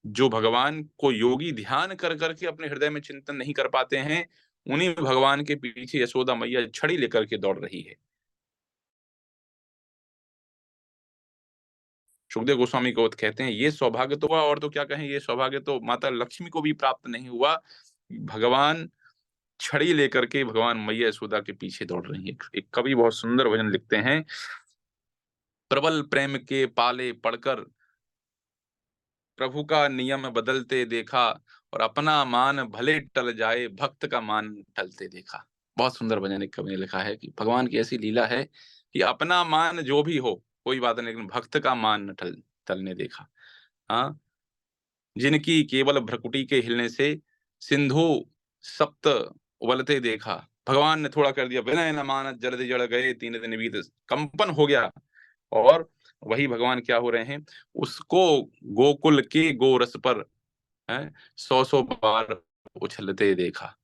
जो भगवान को योगी ध्यान कर करके अपने हृदय में चिंतन नहीं कर पाते हैं, उन्हीं भगवान के पीछे यशोदा मैया छड़ी लेकर के दौड़ रही है। सुखदेव गोस्वामी को कहते हैं ये सौभाग्य तो हुआ, और तो क्या कहें, ये सौभाग्य तो माता लक्ष्मी को भी प्राप्त नहीं हुआ। भगवान छड़ी लेकर के भगवान मैया यशोदा के पीछे दौड़ रही है। एक कवि बहुत सुंदर भजन लिखते हैं, प्रबल प्रेम के पाले पड़कर प्रभु का नियम बदलते देखा, और अपना मान भले टल जाए, भक्त का मान टलते देखा। बहुत सुंदर भजन एक कवि ने लिखा है कि भगवान की ऐसी लीला है कि अपना मान जो भी हो कोई बात नहीं, लेकिन भक्त का मान न टलने देखा। हाँ, जिनकी केवल भ्रकुटी के हिलने से सिंधु सप्त उबलते देखा। भगवान ने थोड़ा कर दिया, विनय न मानत जलधि जड़ गए, तीन दिन बीत, कंपन हो गया। और वही भगवान क्या हो रहे हैं, उसको गोकुल के गोरस पर है 100 बार उछलते देखा।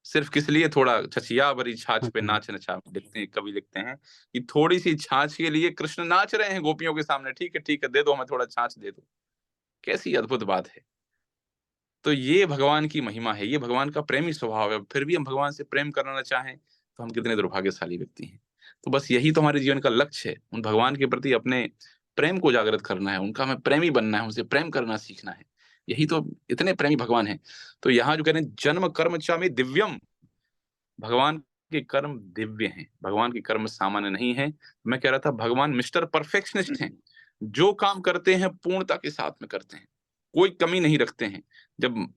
सिर्फ किस लिए, थोड़ा छछिया भरी छाछ पे अच्छा। नाच नचा, लिखते हैं कवि, लिखते हैं कि थोड़ी सी छाछ के लिए कृष्ण नाच रहे हैं गोपियों के सामने। ठीक है दे दो हमें थोड़ा छाछ दे दो। कैसी अद्भुत बात है। तो ये भगवान की महिमा है, ये भगवान का प्रेमी स्वभाव है। फिर भी हम भगवान से प्रेम करना चाहें तो हम कितने दुर्भाग्यशाली व्यक्ति हैं। तो बस यही तो हमारे जीवन का लक्ष्य है, उन भगवान के प्रति अपने प्रेम को जागृत करना है, उनका हमें प्रेमी बनना है, उनसे प्रेम करना सीखना है। यही तो, इतने प्रेमी भगवान है। तो यहाँ जो कह रहे हैं, जन्म कर्म च में दिव्यम, भगवान के कर्म दिव्य हैं, भगवान के कर्म सामान्य नहीं है। मैं कह रहा था भगवान मिस्टर परफेक्शनिस्ट हैं, जो काम करते हैं पूर्णता के साथ में करते हैं, कोई कमी नहीं रखते हैं। जब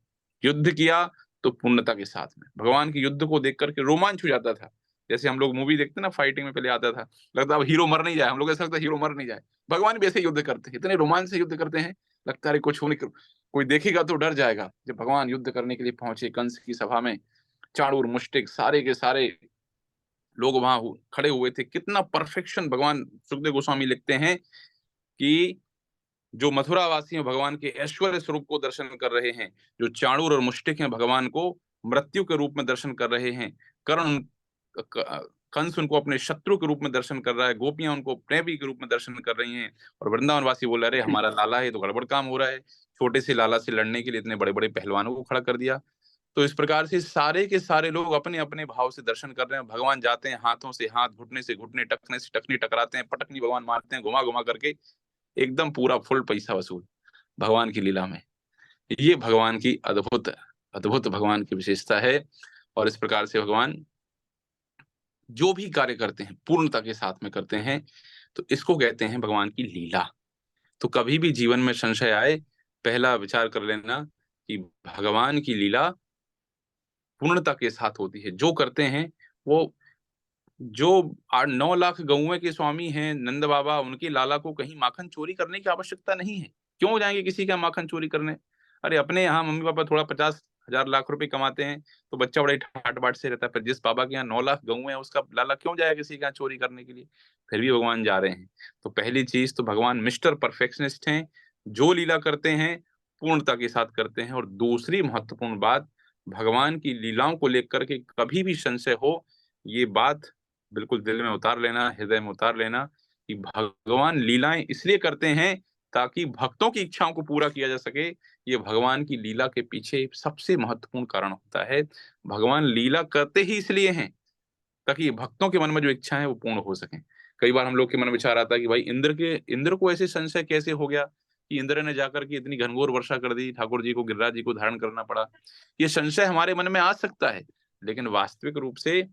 युद्ध किया तो पूर्णता के साथ में। भगवान के युद्ध को देख करके रोमांच हो जाता था। जैसे हम लोग मूवी देखते हैं ना, फाइटिंग में पहले आता था, लगता अब हीरो मर नहीं जाए, हम लोग ऐसा लगता है हीरो मर नहीं जाए। भगवान भी ऐसे युद्ध करते हैं, इतने रोमांच से युद्ध करते हैं, लगता है कुछ होने, कोई देखेगा तो डर जाएगा। जब भगवान युद्ध करने के लिए पहुंचे कंस की सभा में, चाणूर मुष्टिक सारे के सारे लोग वहां खड़े हुए थे, कितना परफेक्शन। भगवान सुखदेव गोस्वामी लिखते हैं कि जो मथुरा वासी हैं भगवान के ऐश्वर्य स्वरूप को दर्शन कर रहे हैं, जो चाणूर और मुष्टिक हैं भगवान को मृत्यु के रूप में दर्शन कर रहे हैं, कर्ण कंस उनको अपने शत्रु के रूप में दर्शन कर रहा है, गोपियां उनको प्रेमी के रूप में दर्शन कर रही हैं, और वृंदावन वासी बोल रहे हमारा लाला है तो गड़बड़ काम हो रहा है, छोटे से लाला से लड़ने के लिए इतने बड़े बड़े पहलवानों को खड़ा कर दिया। तो इस प्रकार से सारे के सारे लोग अपने अपने भाव से दर्शन कर रहे हैं। भगवान जाते हैं हाथों से हाथ, घुटने से घुटने, टकने से टकनी टकराते हैं, पटकनी भगवान मारते हैं घुमा घुमा करके, एकदम पूरा फुल पैसा वसूल भगवान की लीला में। ये भगवान की अद्भुत अद्भुत भगवान की विशेषता है। और इस प्रकार से भगवान जो भी कार्य करते हैं पूर्णता के साथ में करते हैं, तो इसको कहते हैं भगवान की लीला। तो कभी भी जीवन में संशय आए, पहला विचार कर लेना कि भगवान की लीला पूर्णता के साथ होती है। जो करते हैं वो, जो 8-9 लाख गौएं के स्वामी हैं नंद बाबा, उनकी लाला को कहीं माखन चोरी करने की आवश्यकता नहीं है। क्यों जाएंगे किसी का माखन चोरी करने? अरे अपने यहाँ मम्मी पापा थोड़ा 50,000 लाख रुपए कमाते हैं तो बच्चा बड़े ठाट बाट से रहता है, पर जिस बाबा के यहाँ 9 लाख गौएं हैं उसका लाला क्यों जाए किसी का चोरी करने के लिए? फिर भी भगवान जा रहे हैं। तो पहली चीज तो भगवान मिस्टर परफेक्शनिस्ट हैं, जो लीला करते हैं पूर्णता के साथ करते हैं। और दूसरी महत्वपूर्ण बात, भगवान की लीलाओं को लेकर के कभी भी संशय हो, ये बात बिल्कुल दिल में उतार लेना, हृदय में उतार लेना कि भगवान लीलाएं इसलिए करते हैं ताकि भक्तों की इच्छाओं को पूरा किया जा सके। ये भगवान की लीला के पीछे सबसे महत्वपूर्ण कारण होता है। भगवान लीला करते ही इसलिए हैं ताकि भक्तों के मन में जो इच्छा है वो पूर्ण हो सके। कई बार हम लोग के मन में विचार आता है कि भाई इंद्र को ऐसे संशय कैसे हो गया कि इंद्र ने जाकर के इतनी घनघोर वर्षा कर दी, ठाकुर जी को, गिरिराज जी को धारण करना पड़ा। ये संशय हमारे मन में आ सकता है, लेकिन वास्तविक रूप से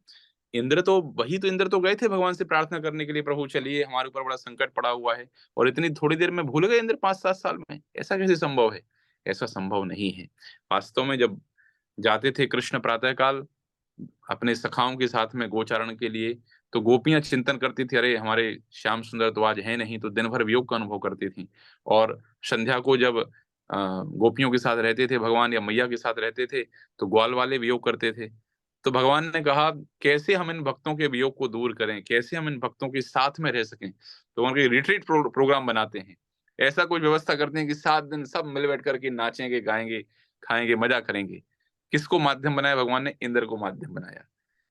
इंद्र तो गए थे भगवान से प्रार्थना करने के लिए, प्रभु चलिए हमारे ऊपर बड़ा संकट पड़ा हुआ है, और इतनी थोड़ी देर में भूल गए इंद्र 5-7 साल में? ऐसा कैसे संभव है? ऐसा संभव नहीं है। वास्तव में जब जाते थे कृष्ण प्रातः काल अपने सखाओं के साथ में गोचारण के लिए, तो गोपियां चिंतन करती थी, अरे हमारे श्याम सुंदर तो आज है नहीं, तो दिन भर वियोग का अनुभव करती थी। और संध्या को जब गोपियों के साथ रहते थे भगवान, या मैया के साथ रहते थे, तो ग्वाल वाले वियोग करते थे। तो भगवान ने कहा कैसे हम इन भक्तों के वियोग को दूर करें, कैसे हम इन भक्तों के साथ में रह सकें। तो उनके रिट्रीट प्रोग्राम बनाते हैं, ऐसा कोई व्यवस्था करते हैं कि 7 दिन सब मिल बैठ करके नाचेंगे, गाएंगे, खाएंगे, मजा करेंगे। किसको माध्यम बनाया भगवान ने? इंद्र को माध्यम बनाया।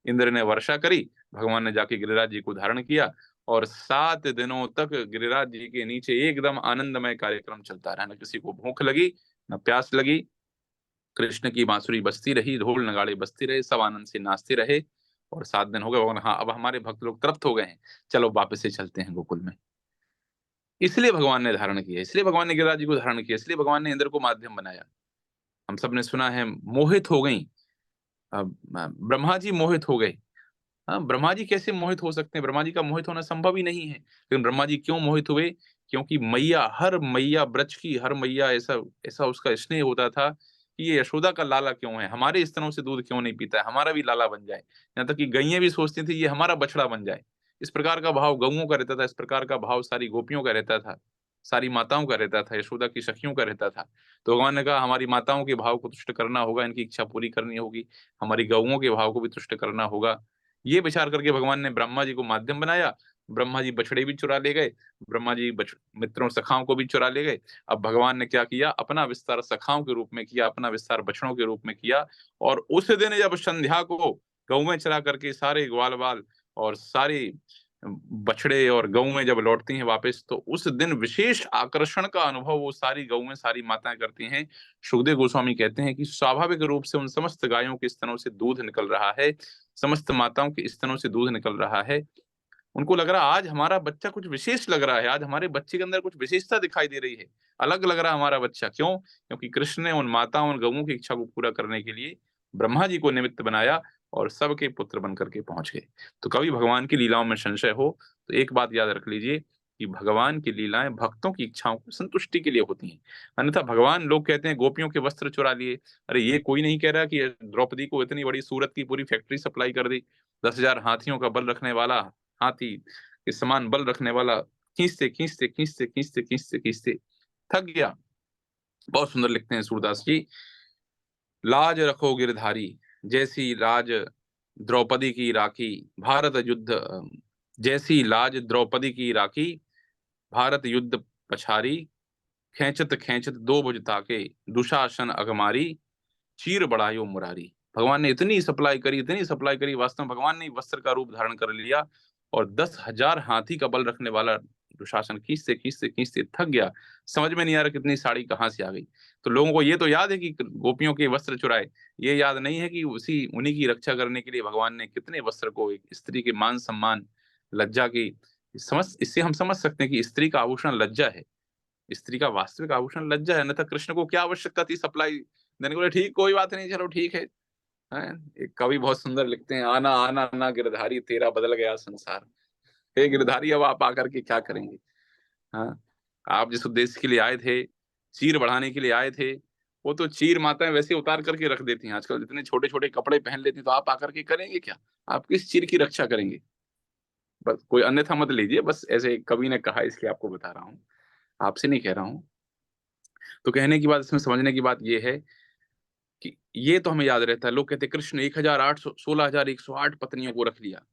इंद्र ने वर्षा करी, भगवान ने जाके गिरिराज जी को धारण किया, और 7 दिनों तक गिरिराज जी के नीचे एकदम आनंदमय कार्यक्रम चलता रहा। न किसी को भूख लगी, न प्यास लगी, कृष्ण की बांसुरी बजती रही, ढोल नगाड़े बजते रहे, सब आनंद से नाचते रहे। और 7 दिन हो गए, भगवान हाँ अब हमारे भक्त लोग तृप्त हो गए हैं, चलो वापस से चलते हैं गोकुल में। इसलिए भगवान ने धारण किया, इसलिए भगवान ने गिरिराज जी को धारण किया, इसलिए भगवान ने इंद्र को माध्यम बनाया। हम सब ने सुना है, मोहित हो गई, ब्रह्मा जी मोहित हो गए। हाँ, ब्रह्मा जी कैसे मोहित हो सकते हैं? ब्रह्मा जी का मोहित होना संभव ही नहीं है। लेकिन ब्रह्मा जी क्यों मोहित हुए? क्योंकि मैया, हर मैया, ब्रज की हर मैया, ऐसा ऐसा उसका स्नेह होता था कि ये यशोदा का लाला क्यों है, हमारे स्तनों से दूध क्यों नहीं पीता है, हमारा भी लाला बन जाए। यहाँ तक कि गैयें भी सोचती थी ये हमारा बछड़ा बन जाए। इस प्रकार का भाव गौओं का रहता था, इस प्रकार का भाव सारी गोपियों का रहता था, सारी माताओं का रहता था, यशोदा की सखियों का रहता था। तो भगवान ने कहा हमारी माताओं के भाव को तुष्ट करना होगा, इनकी इच्छा पूरी करनी होगी, हमारी गौओं के भाव को भी तुष्ट करना होगा। ये विचार करके भगवान ने ब्रह्मा जी को माध्यम बनाया। ब्रह्मा जी बछड़े भी चुरा ले गए, ब्रह्मा जी मित्रों सखाओं को भी चुरा ले गए। अब भगवान ने क्या किया, अपना विस्तार सखाओं के रूप में किया, अपना विस्तार बछड़ों के रूप में किया। और उस दिन जब संध्या को गऊ चरा करके सारे ग्वाल बाल और सारी बछड़े और गौएं जब लौटती हैं वापस, तो उस दिन विशेष आकर्षण का अनुभव वो सारी गौएं, सारी माताएं करती हैं। सुखदेव गोस्वामी कहते हैं कि स्वाभाविक रूप से उन समस्त गायों के स्तनों से दूध निकल रहा है, समस्त माताओं के स्तनों से दूध निकल रहा है। उनको लग रहा आज हमारा बच्चा कुछ विशेष लग रहा है, आज हमारे बच्चे के अंदर कुछ विशेषता दिखाई दे रही है, अलग लग रहा है हमारा बच्चा। क्यों? क्योंकि कृष्ण ने उन माताओं और गौओं की इच्छा को पूरा करने के लिए ब्रह्मा जी को निमित्त बनाया और सबके पुत्र बन करके पहुंच गए। तो कभी भगवान की लीलाओं में संशय हो तो एक बात याद रख लीजिए कि भगवान की लीलाएं भक्तों की इच्छाओं को संतुष्टि के लिए होती हैं। अन्यथा भगवान, लोग कहते हैं गोपियों के वस्त्र चुरा लिए, अरे ये कोई नहीं कह रहा कि द्रौपदी को इतनी बड़ी सूरत की पूरी फैक्ट्री सप्लाई कर दी, 10,000 हाथियों का बल रखने वाला, हाथी के समान बल रखने वाला, खींचते खींचते खींचते खींचते खींचते खींचते थक गया। बहुत सुंदर लिखते हैं सूरदास जी, लाज रखो गिरधारी, जैसी लाज द्रौपदी की राखी, भारत युद्ध जैसी लाज द्रौपदी की राखी, भारत युद्ध पछारी, खेचत खेचत दो भुज ताके, दुशासन अगमारी, चीर बढ़ायो मुरारी। भगवान ने इतनी सप्लाई करी, इतनी सप्लाई करी, वास्तव में भगवान ने वस्त्र का रूप धारण कर लिया और 10,000 हाथी का बल रखने वाला दुशासन खींचते खींचते खींचते थक गया। समझ में नहीं आ रहा कितनी साड़ी कहाँ से आ गई। तो लोगों को ये तो याद है कि गोपियों के वस्त्र चुराए, ये याद नहीं है कि उसी उन्हीं की रक्षा करने के लिए भगवान ने कितने वस्त्र को, एक स्त्री के मान सम्मान, लज्जा की समझ, इससे हम समझ सकते हैं कि स्त्री का आभूषण लज्जा है, स्त्री का वास्तविक आभूषण लज्जा है। अन्यथा कृष्ण को क्या आवश्यकता थी सप्लाई देने को? ठीक, कोई बात नहीं, चलो ठीक है। एक कवि बहुत सुंदर लिखते हैं, आना आना ना गिरधारी, तेरा बदल गया संसार। हे गिरधारी, अब आप आकर के क्या करेंगे? हाँ, आप जिस उद्देश्य के लिए आए थे, चीर बढ़ाने के लिए आए थे, वो तो चीर माताएं वैसे उतार करके रख देती हैं। आजकल इतने छोटे छोटे कपड़े पहन लेती हैं, तो आप आकर के करेंगे क्या? आप किस चीर की रक्षा करेंगे? बस कोई अन्यथा मत लीजिए, बस ऐसे कवि ने कहा इसलिए आपको बता रहा हूँ, आपसे नहीं कह रहा हूँ। तो कहने की बात, इसमें समझने की बात ये है कि ये तो हमें याद रहता है। लोग कहते हैं कृष्ण 1800 16,108 पत्नियों को रख लिया।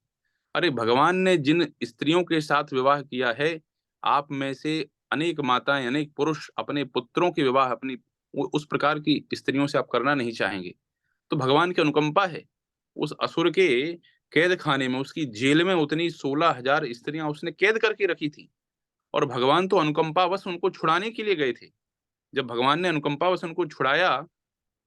अरे भगवान ने जिन स्त्रियों के साथ विवाह किया है, आप में से अनेक माताएं, अनेक पुरुष अपने पुत्रों के विवाह अपनी उस प्रकार की स्त्रियों से आप करना नहीं चाहेंगे। तो भगवान की अनुकंपा है। उस असुर के कैद खाने में, उसकी जेल में उतनी 16,000 स्त्रियां उसने कैद करके रखी थी, और भगवान तो अनुकंपावश उनको छुड़ाने के लिए गए थे। जब भगवान ने अनुकंपावश उनको छुड़ाया,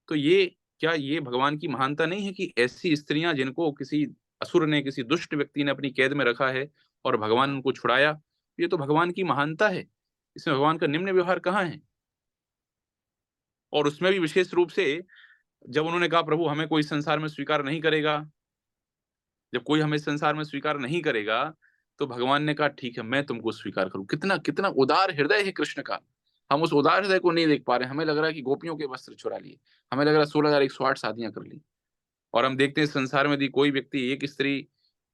तो ये क्या ये भगवान की महानता नहीं है कि ऐसी स्त्रियां जिनको किसी असुर ने, किसी दुष्ट व्यक्ति ने अपनी कैद में रखा है और भगवान उनको छुड़ाया? ये तो भगवान की महानता है। इसमें भगवान का निम्न व्यवहार कहाँ है? और उसमें भी विशेष रूप से जब उन्होंने कहा प्रभु हमें कोई संसार में स्वीकार नहीं करेगा, जब कोई हमें संसार में स्वीकार नहीं करेगा, तो भगवान ने कहा ठीक है, मैं तुमको स्वीकार करूं। कितना कितना उदार हृदय है कृष्ण का। हम उस उदार हृदय को नहीं देख पा रहे। हमें लग रहा है कि गोपियों के वस्त्र चुरा लिए, हमें लग रहा है 16,108 शादियां कर ली। और हम देखते हैं संसार में यदि कोई व्यक्ति, एक स्त्री,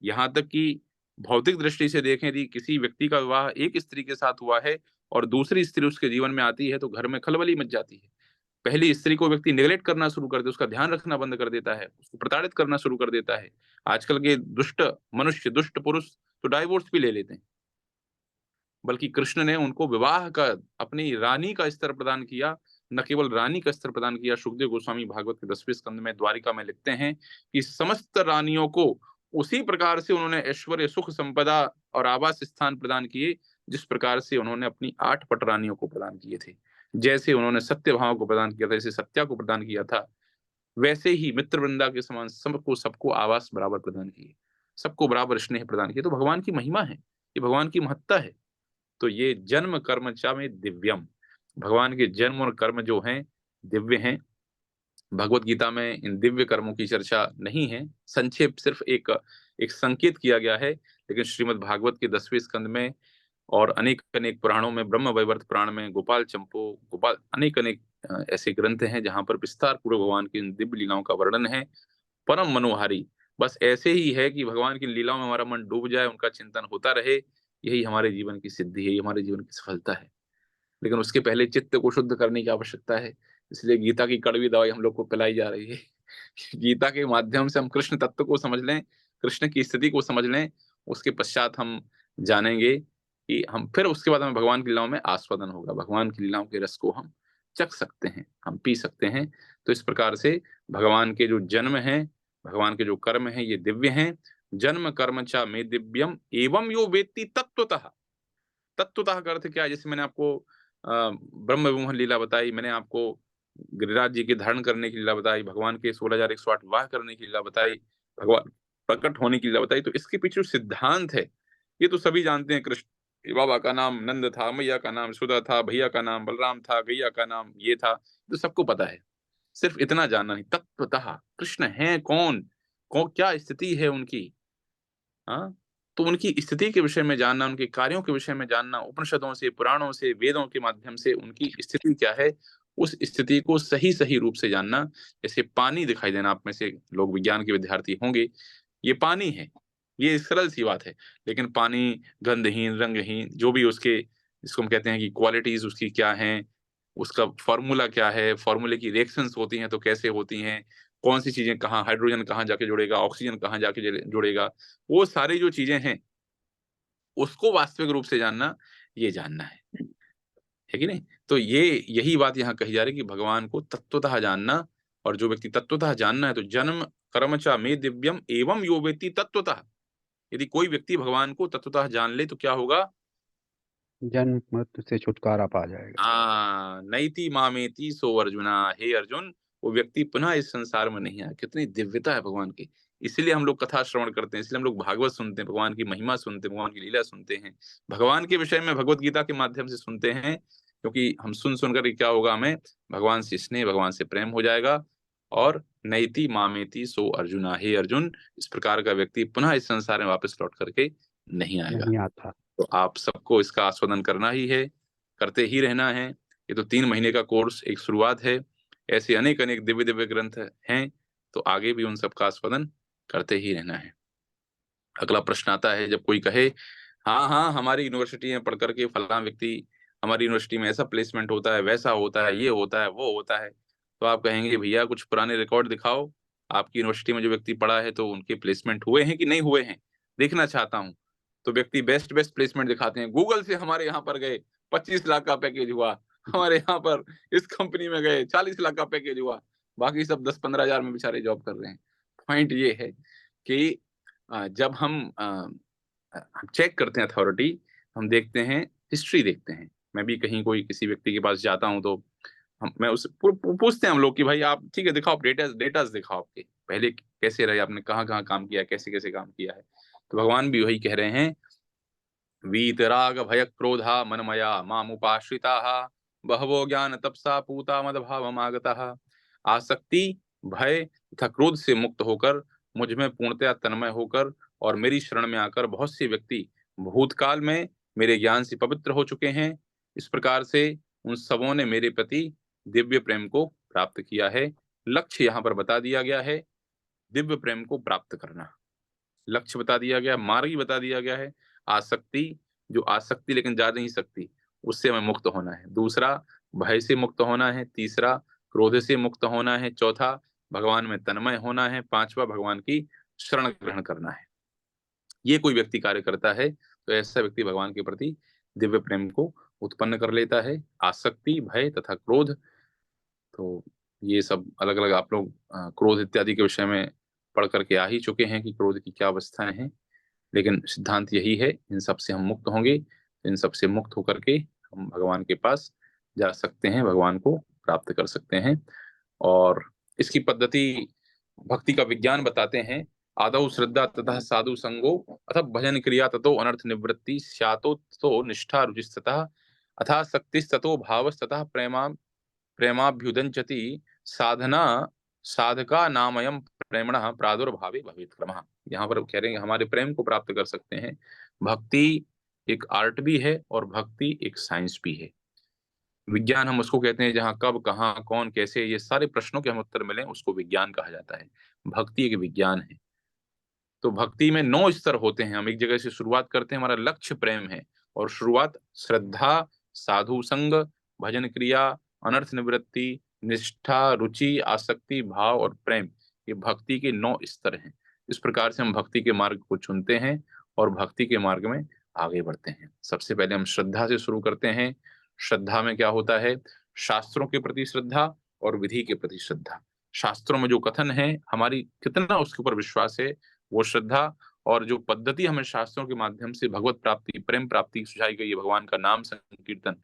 यहाँ तक कि भौतिक दृष्टि से देखें, यदि किसी व्यक्ति का विवाह एक स्त्री के साथ हुआ है और दूसरी स्त्री उसके जीवन में आती है, तो घर में खलबली मच जाती है। पहली स्त्री को व्यक्ति नेग्लेक्ट करना शुरू कर दे, उसका ध्यान रखना बंद कर देता है, उसको प्रताड़ित करना शुरू कर देता है। आजकल के दुष्ट मनुष्य, दुष्ट पुरुष तो डाइवोर्स भी ले लेते हैं। बल्कि कृष्ण ने उनको विवाह का, अपनी रानी का स्तर प्रदान किया। न केवल रानी का स्तर प्रदान किया, सुखदेव गोस्वामी भागवत के 10वें स्कंद में द्वारिका में लिखते हैं कि समस्त रानियों को उसी प्रकार से उन्होंने ऐश्वर्य, सुख, संपदा और आवास स्थान प्रदान किए, जिस प्रकार से उन्होंने अपनी 8 पट रानियों को प्रदान किए थे। जैसे उन्होंने सत्य भाव को प्रदान किया था, जैसे सत्या को प्रदान किया था, वैसे ही मित्र वृंदा के समान सबको सबको आवास बराबर प्रदान किए, सबको बराबर स्नेह प्रदान किए। तो भगवान की महिमा है, ये भगवान की महत्ता है। तो ये जन्म कर्म च में दिव्यम, भगवान के जन्म और कर्म जो हैं दिव्य हैं। भगवत गीता में इन दिव्य कर्मों की चर्चा नहीं है, संक्षेप सिर्फ एक एक संकेत किया गया है। लेकिन श्रीमद् भागवत के 10वें स्कंद में और अनेक अनेक पुराणों में, ब्रह्म वैवर्त पुराण में, गोपाल चंपो, गोपाल, अनेक अनेक ऐसे ग्रंथ हैं जहां पर विस्तार पूर्वक भगवान की इन दिव्य लीलाओं का वर्णन है, परम मनोहारी। बस ऐसे ही है कि भगवान की लीलाओं में हमारा मन डूब जाए, उनका चिंतन होता रहे, यही हमारे जीवन की सिद्धि है, यही हमारे जीवन की सफलता है। लेकिन उसके पहले चित्त को शुद्ध करने की आवश्यकता है। इसलिए गीता की कड़वी दवाई हम लोग को पिलाई जा रही है। गीता के माध्यम से हम कृष्ण तत्व को समझ लें, कृष्ण की स्थिति को समझ लें, उसके पश्चात हम जानेंगे कि हम फिर उसके बाद हमें भगवान की लीलाओं में आस्वादन होगा, भगवान की लीलाओं के रस को हम चख सकते हैं, हम पी सकते हैं। तो इस प्रकार से भगवान के जो जन्म हैं, भगवान के जो कर्म हैं, ये दिव्य हैं। जन्म कर्म चा में दिव्यम एवं यो वेत्ति तत्वतः। तत्वतः का अर्थ क्या है? जैसे मैंने आपको ब्रह्म विमोहन लीला बताई, मैंने आपको गिरिराज जी के धारण करने की लीला बताई, भगवान के 16,108 वाह करने की लीला बताई, भगवान प्रकट होने की लीला बताई। तो इसके पीछे जो सिद्धांत है, ये तो सभी जानते हैं। कृष्ण के बाबा का नाम नंद था, मैया का नाम सुधा था, भैया का नाम बलराम था, गैया का नाम ये था, तो सबको पता है। सिर्फ इतना जानना नहीं, तत्वतः कृष्ण है कौन, क्या स्थिति है उनकी, हाँ, तो उनकी स्थिति के विषय में जानना, उनके कार्यों के विषय में जानना, उपनिषदों से, पुराणों से, वेदों के माध्यम से उनकी स्थिति क्या है, उस स्थिति को सही सही रूप से जानना। जैसे पानी दिखाई देना, आप में से लोग विज्ञान के विद्यार्थी होंगे, ये पानी है, ये सरल सी बात है। लेकिन पानी गंधहीन, रंगहीन, जो भी उसके, जिसको हम कहते हैं कि क्वालिटीज उसकी क्या हैं, उसका फॉर्मूला क्या है, फॉर्मूले की रिएक्शंस होती हैं तो कैसे होती हैं, कौन सी चीजें कहाँ, हाइड्रोजन कहाँ जाके जुड़ेगा, ऑक्सीजन कहाँ जाके जुड़ेगा, वो सारी जो चीजें हैं उसको वास्तविक रूप से जानना, ये जानना है कि नहीं? तो ये, यही बात यहाँ कही जा रही है कि भगवान को तत्वतः जानना। और जो व्यक्ति तत्वतः जानना है, तो जन्म कर्मचा में दिव्यम एवं यो वेत्ति तत्वतः। यदि कोई व्यक्ति भगवान को तत्वतः जान ले तो क्या होगा? जन्म मृत्यु से छुटकारा पा जाएगा। हाँ, नैति मामेति सो अर्जुना, हे अर्जुन, वो व्यक्ति पुनः इस संसार में नहीं आया। कितनी दिव्यता है भगवान की। इसलिए हम लोग कथा श्रवण करते हैं, इसलिए हम लोग भागवत सुनते हैं, भगवान की महिमा सुनते हैं, भगवान की लीला सुनते हैं, भगवान के विषय में भगवत गीता के माध्यम से सुनते हैं। क्योंकि हम सुन सुनकर क्या होगा, हमें भगवान से स्नेह, भगवान से प्रेम हो जाएगा। और नैति मामेति सो अर्जुना, हे अर्जुन, इस प्रकार का व्यक्ति पुनः इस संसार में वापस लौट करके नहीं आएगा। नहीं आता। तो आप सबको इसका आस्वादन करना ही है, करते ही रहना है। ये तो 3 महीने का कोर्स एक शुरुआत है। ऐसे अनेक अनेक दिव्य दिव्य ग्रंथ हैं, तो आगे भी उन सब का आस्वादन करते ही रहना है। अगला प्रश्न आता है, जब कोई कहे हाँ हाँ हमारी यूनिवर्सिटी में पढ़ करके फलाना व्यक्ति, हमारी यूनिवर्सिटी में ऐसा प्लेसमेंट होता है, वैसा होता है, ये होता है, वो होता है, तो आप कहेंगे भैया कुछ पुराने रिकॉर्ड दिखाओ, आपकी यूनिवर्सिटी में जो व्यक्ति पढ़ा है तो उनके प्लेसमेंट हुए हैं कि नहीं हुए हैं, देखना चाहता हूँ। तो व्यक्ति बेस्ट बेस्ट प्लेसमेंट दिखाते हैं, गूगल से हमारे यहाँ पर गए 25 लाख का पैकेज हुआ, हमारे यहाँ पर इस कंपनी में गए 40 लाख का पैकेज हुआ, बाकी सब 10-15 हजार में बेचारे जॉब कर रहे हैं। पॉइंट ये है कि जब हम चेक करते हैं अथॉरिटी, हम देखते हैं, हिस्ट्री देखते हैं। मैं भी कहीं कोई किसी व्यक्ति के पास जाता हूँ तो हम, मैं उससे पूछते हैं हम लोग कि भाई आप ठीक है दिखाओ, डेटास दिखाओ, आपके पहले कैसे रहे, आपने कहाँ कहाँ काम किया, कैसे कैसे काम किया है। तो भगवान भी वही कह रहे हैं, वीतराग भय क्रोधा मनमया मामुपाश्रिता बहवो ज्ञान तपसा पूता मदभावमागतः। आसक्ति, भय तथा क्रोध से मुक्त होकर, मुझ में पूर्णतया तन्मय होकर और मेरी शरण में आकर बहुत से व्यक्ति भूतकाल में मेरे ज्ञान से पवित्र हो चुके हैं। इस प्रकार से उन सबों ने मेरे प्रति दिव्य प्रेम को प्राप्त किया है। लक्ष्य यहाँ पर बता दिया गया है, दिव्य प्रेम को प्राप्त करना लक्ष्य बता दिया गया, मार्ग ही बता दिया गया है। आसक्ति, जो आसक्ति लेकिन जा नहीं सकती, उससे हमें मुक्त होना है। दूसरा, भय से मुक्त होना है। तीसरा, क्रोध से मुक्त होना है। चौथा, भगवान में तन्मय होना है। पांचवा, भगवान की शरण ग्रहण करना है। ये कोई व्यक्ति कार्य करता है तो ऐसा व्यक्ति भगवान के प्रति दिव्य प्रेम को उत्पन्न कर लेता है। आसक्ति, भय तथा क्रोध, तो ये सब अलग अलग आप लोग क्रोध इत्यादि के विषय में पढ़ करके आ ही चुके हैं कि क्रोध की क्या अवस्थाएं हैं। लेकिन सिद्धांत यही है, इन सब से हम मुक्त होंगे, इन सब से मुक्त होकर के हम भगवान के पास जा सकते हैं, भगवान को प्राप्त कर सकते हैं। और इसकी पद्धति भक्ति का विज्ञान बताते हैं। आदौ श्रद्धा तथा साधु संगो अथ भजन क्रिया ततो अनर्थ निवृत्ति स्यातो तो निष्ठा रुचिस्ततः अथा शक्तिस्ततो भावस्ततः प्रेमाभ्युदंचति साधना साधका नामयम प्रेमणः प्रादुर्भावे भवेत् क्रमः। यहाँ पर कह रहे हैं हमारे प्रेम को प्राप्त कर सकते हैं। भक्ति एक आर्ट भी है और भक्ति एक साइंस भी है। विज्ञान हम उसको कहते हैं जहाँ कब, कहाँ, कौन, कैसे, ये सारे प्रश्नों के हमें उत्तर मिले, उसको विज्ञान कहा जाता है। भक्ति एक विज्ञान है। तो भक्ति में 9 स्तर होते हैं। हम एक जगह से शुरुआत करते हैं, हमारा लक्ष्य प्रेम है, और शुरुआत श्रद्धा, साधु संग, भजन क्रिया, अनर्थ निवृत्ति, निष्ठा, रुचि, आसक्ति, भाव और प्रेम, ये भक्ति के 9 स्तर हैं। इस प्रकार से हम भक्ति के मार्ग को चुनते हैं और भक्ति के मार्ग में आगे बढ़ते हैं। सबसे पहले हम श्रद्धा से शुरू करते हैं। श्रद्धा में क्या होता है? शास्त्रों के प्रति श्रद्धा और विधि के प्रति श्रद्धा। शास्त्रों में जो कथन है, हमारी कितना उसके ऊपर विश्वास है, वो श्रद्धा। और जो पद्धति हमें शास्त्रों के माध्यम से भगवत प्राप्ति, प्रेम प्राप्ति सुझाई गई है, भगवान का नाम संकीर्तन,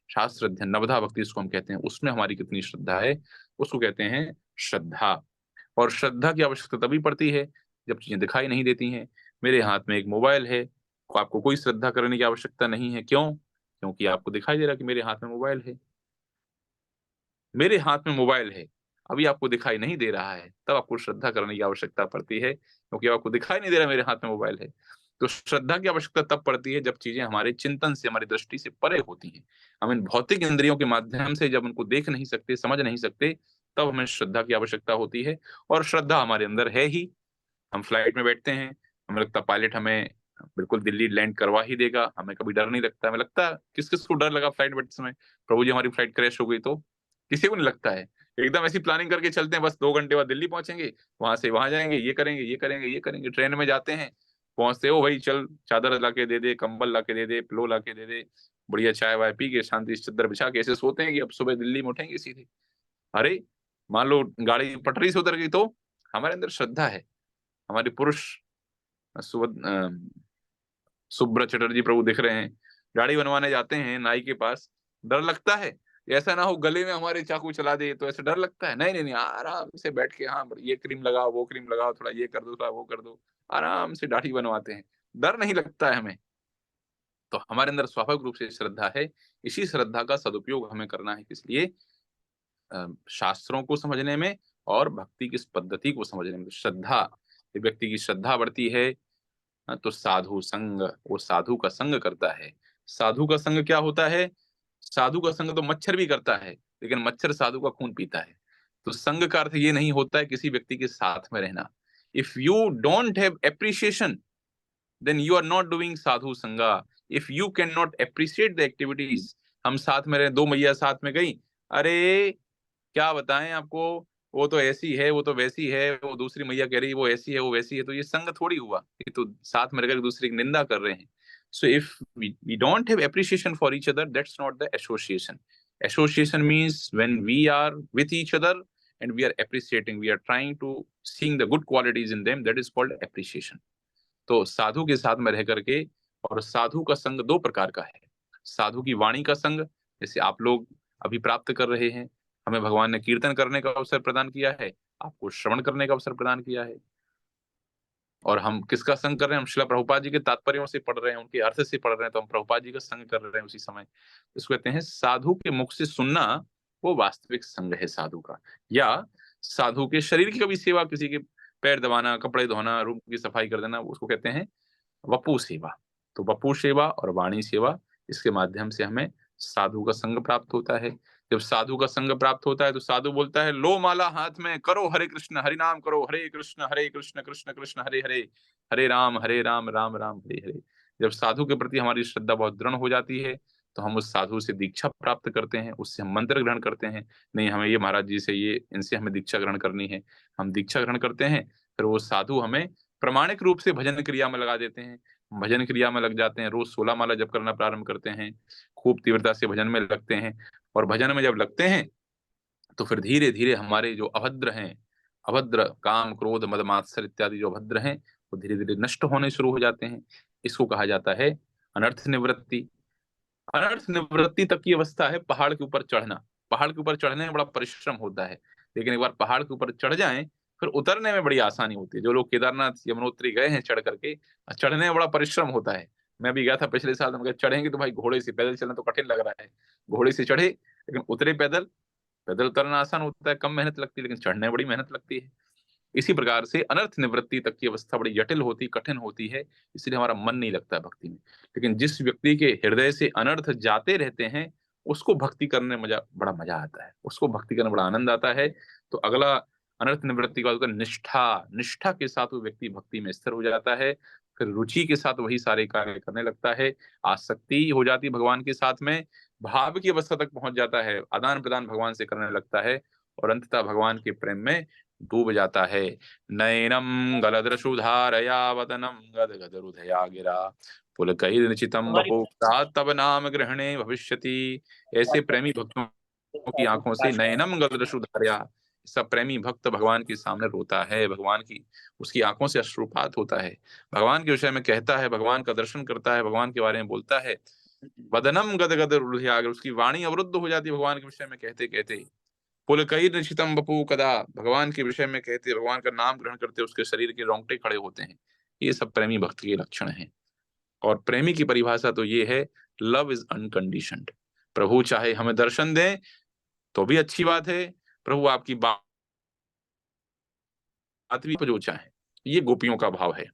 शास्त्र अध्ययन, नवधा भक्ति इसको हम कहते हैं, उसमें हमारी कितनी श्रद्धा है, उसको कहते हैं श्रद्धा। और श्रद्धा की आवश्यकता तभी पड़ती है जब चीजें दिखाई नहीं देती हैं। मेरे हाथ में एक मोबाइल है, तो आपको कोई श्रद्धा करने की आवश्यकता नहीं है। क्यों? क्योंकि आपको दिखाई दे रहा है कि मेरे हाथ में मोबाइल है। मेरे हाथ में मोबाइल है, अभी आपको दिखाई नहीं दे रहा है, तब आपको श्रद्धा करने की आवश्यकता पड़ती है, क्योंकि आपको दिखाई नहीं दे रहा मेरे हाथ में मोबाइल है। तो श्रद्धा की आवश्यकता तब पड़ती है जब चीजें हमारे चिंतन से, हमारी दृष्टि से परे होती हैं। हम इन भौतिक इंद्रियों के माध्यम से जब उनको देख नहीं सकते, समझ नहीं सकते, तब हमें श्रद्धा की आवश्यकता होती है। और श्रद्धा हमारे अंदर है ही। हम फ्लाइट में बैठते हैं, हमें लगता है पायलट हमें बिल्कुल दिल्ली लैंड करवा ही देगा, हमें कभी डर नहीं लगता। हमें लगता है, किस किस को डर लगा फ्लाइट बैठते समय, प्रभु जी हमारी फ्लाइट क्रैश हो गई तो? किसी को नहीं लगता है। एकदम ऐसी प्लानिंग करके चलते हैं, बस 2 घंटे बाद दिल्ली पहुंचेंगे, वहां से वहां जाएंगे, ये करेंगे, ये करेंगे, ये करेंगे। ट्रेन में जाते हैं, पहुंचते हो भाई, चल चादर ला के दे दे, कंबल ला के दे दे, पिलो ला के दे दे, बढ़िया चाय वाय पी के शांति से चद्दर बिछा के ऐसे सोते हैं कि अब सुबह दिल्ली में उठेंगे सीधे। अरे मान लो गाड़ी पटरी से उतर गई तो? हमारे अंदर श्रद्धा है। हमारे पुरुष सुब्रत चटर्जी प्रभु दिख रहे हैं, गाड़ी बनवाने जाते हैं नाई के पास, डर लगता है ऐसा ना हो गले में हमारे चाकू चला दे, तो ऐसा डर लगता है? नहीं नहीं नहीं, आराम से बैठ के, हाँ ये क्रीम लगाओ, वो क्रीम लगाओ, थोड़ा ये कर दो, थोड़ा वो कर दो, आराम से दाढ़ी बनवाते हैं, डर नहीं लगता है हमें। तो हमारे अंदर स्वाभाविक रूप से श्रद्धा है। इसी श्रद्धा का सदुपयोग हमें करना है, किस लिए? शास्त्रों को समझने में और भक्ति की इस पद्धति को समझने में। श्रद्धा, व्यक्ति की श्रद्धा बढ़ती है, तो साधु संग, वो साधु का संग करता है। साधु का संग क्या होता है? साधु का संग तो मच्छर भी करता है, लेकिन मच्छर साधु का खून पीता है। तो संग का अर्थ ये नहीं होता है किसी व्यक्ति के साथ में रहना। If you don't have appreciation, then you are not doing sadhu sanga. If you can not appreciate the activities, हम साथ में रहे, 2 मैया साथ में गई, अरे क्या बताएं आपको, वो तो ऐसी है, वो तो वैसी है, वो दूसरी मैया कह रही है वो ऐसी है, वो वैसी है, तो ये संग थोड़ी हुआ, ये तो साथ में रहकर दूसरे की निंदा कर रहे हैं। So if we don't have appreciation for each other, that's not the association. Association means when we are with each other and we are appreciating, we are trying to seeing the good qualities in them, that is called appreciation. तो साधु के साथ में रह करके, और साधु का संग 2 प्रकार का है। साधु की वाणी का संग, जैसे आप लोग अभी प्राप्त कर रहे हैं, हमें भगवान ने कीर्तन करने का अवसर प्रदान किया है, आपको श्रवण करने का अवसर प्रदान किया है। और हम किसका संग कर रहे हैं? हम श्रील प्रभुपाद जी के तात्पर्यों से पढ़ रहे हैं, उनके अर्थ से पढ़ रहे हैं, तो हम प्रभुपाद जी का संग कर रहे हैं उसी समय। इसको कहते हैं साधु के मुख से सुनना, वो वास्तविक संग है साधु का। या साधु के शरीर की कभी सेवा, किसी के पैर दबाना, कपड़े धोना, रूम की सफाई कर देना, उसको कहते हैं वपु सेवा। तो वपु सेवा और वाणी सेवा, इसके माध्यम से हमें साधु का संग प्राप्त होता है। जब साधु का संग प्राप्त होता है तो साधु बोलता है, लो माला हाथ में, करो हरे कृष्ण हरि नाम करो, हरे कृष्ण कृष्ण कृष्ण हरे हरे, हरे राम राम राम हरे हरे। जब साधु के प्रति हमारी श्रद्धा बहुत दृढ़ हो जाती है, तो हम उस साधु से दीक्षा प्राप्त करते हैं, उससे हम मंत्र ग्रहण करते हैं। नहीं, हमें ये महाराज जी से, ये इनसे हमें दीक्षा ग्रहण करनी है, हम दीक्षा ग्रहण करते हैं। फिर वो साधु हमें प्रमाणिक रूप से भजन क्रिया में लगा देते हैं, भजन क्रिया में लग जाते हैं, रोज 16 माला जप करना प्रारंभ करते हैं, खूब तीव्रता से भजन में लगते हैं। और भजन में जब लगते हैं, तो फिर धीरे धीरे हमारे जो अभद्र हैं, अभद्र काम क्रोध मद मात्सर इत्यादि जो अभद्र हैं, वो धीरे धीरे नष्ट होने शुरू हो जाते हैं। इसको कहा जाता है अनर्थ निवृत्ति। अनर्थ निवृत्ति तक की अवस्था है पहाड़ के ऊपर चढ़ना। पहाड़ के ऊपर चढ़ने में बड़ा परिश्रम होता है, लेकिन एक बार पहाड़ के ऊपर चढ़ जाएं, फिर उतरने में बड़ी आसानी होती है। जो लोग केदारनाथ यमुनोत्री गए हैं चढ़ करके, चढ़ने में बड़ा परिश्रम होता है। मैं भी गया था पिछले साल, हम चढ़ेंगे तो भाई घोड़े से, पैदल चलना तो कठिन लग रहा है। घोड़े से चढ़े, लेकिन उतरे पैदल। पैदल उतरना आसान होता है, कम मेहनत लगती है, लेकिन चढ़ने में बड़ी मेहनत लगती है। इसी प्रकार से अनर्थ निवृत्ति तक की अवस्था बड़ी जटिल होती, कठिन होती है, इसलिए हमारा मन नहीं लगता है भक्ति में। लेकिन जिस व्यक्ति के हृदय से अनर्थ जाते रहते हैं, उसको भक्ति करने बड़ा मजा आता है, उसको भक्ति करने बड़ा आनंद आता है। तो अगला अनर्थ निवृत्ति का होता है निष्ठा। निष्ठा के साथ वो व्यक्ति भक्ति में स्थिर हो जाता है, फिर रुचि के साथ वही सारे कार्य करने लगता है, आसक्ति हो जाती है भगवान के साथ में, भाव की अवस्था तक पहुंच जाता है, आदान प्रदान भगवान से करने लगता है और अंततः भगवान के प्रेम में डूब जाता है। नयनम गलदृशुधारया वदनम गदगद हृदया गिरा पुलकैर्निचितं बभूव तब नाम ग्रहणे भविष्यति। ऐसे प्रेमी भक्तों की आंखों से नयनम गलदृशुधारया, सब प्रेमी भक्त भगवान के सामने रोता है, भगवान की उसकी आंखों से अश्रुपात होता है, भगवान के विषय में कहता है, भगवान का दर्शन करता है, भगवान के बारे में बोलता है। वदनम गदगद हृदया, उसकी वाणी अवरुद्ध हो जाती है भगवान के विषय में कहते कहते। पुलकैर्निचितं बपू कदा, भगवान के विषय में कहते, भगवान का नाम ग्रहण करते उसके शरीर के रोंगटे खड़े होते हैं। ये सब प्रेमी भक्त के लक्षण हैं। और प्रेमी की परिभाषा तो ये है, लव इज अनकंडीशनड। प्रभु चाहे हमें दर्शन दें तो भी अच्छी बात है, प्रभु आपकी बात भी जो चाहे। ये गोपियों का भाव है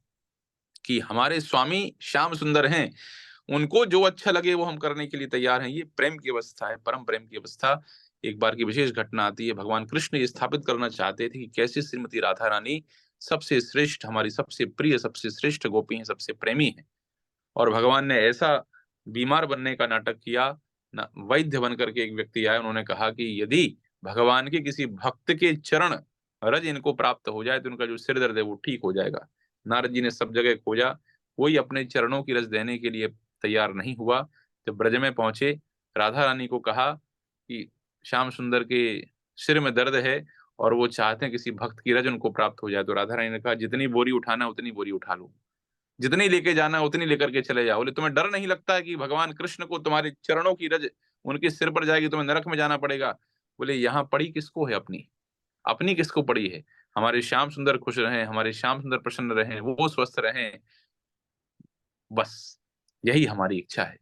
कि हमारे स्वामी श्याम सुंदर हैं, उनको जो अच्छा लगे वो हम करने के लिए तैयार हैं। ये प्रेम की अवस्था है, परम प्रेम की अवस्था। एक बार की विशेष घटना आती है, भगवान कृष्ण ये स्थापित करना चाहते थे कि कैसे श्रीमती राधा रानी सबसे श्रेष्ठ, हमारी सबसे प्रिय, सबसे श्रेष्ठ गोपी हैं, सबसे प्रेमी हैं। और भगवान ने ऐसा बीमार बनने का नाटक किया, वैद्य बन करके एक व्यक्ति आया, उन्होंने कहा कि यदि भगवान के किसी भक्त के चरण रज इनको प्राप्त हो जाए तो उनका जो सिर दर्द है वो ठीक हो जाएगा। नारद जी ने सब जगह खोजा, कोई अपने चरणों की रज देने के लिए तैयार नहीं हुआ। जब ब्रज में पहुंचे, राधा रानी को कहा कि श्याम सुंदर के सिर में दर्द है और वो चाहते हैं किसी भक्त की रज उनको प्राप्त हो जाए। तो राधा रानी ने कहा, जितनी बोरी उठाना उतनी बोरी उठा लो, जितनी लेके जाना उतनी लेकर के चले जाओ। बोले, तुम्हें डर नहीं लगता है कि भगवान कृष्ण को तुम्हारे चरणों की रज उनके सिर पर जाएगी, तुम्हें नरक में जाना पड़ेगा? बोले, यहाँ पड़ी किसको है अपनी, अपनी किसको पड़ी है? हमारे श्याम सुंदर खुश रहें, हमारे श्याम सुंदर प्रसन्न रहें, वो स्वस्थ रहें, बस यही हमारी इच्छा है।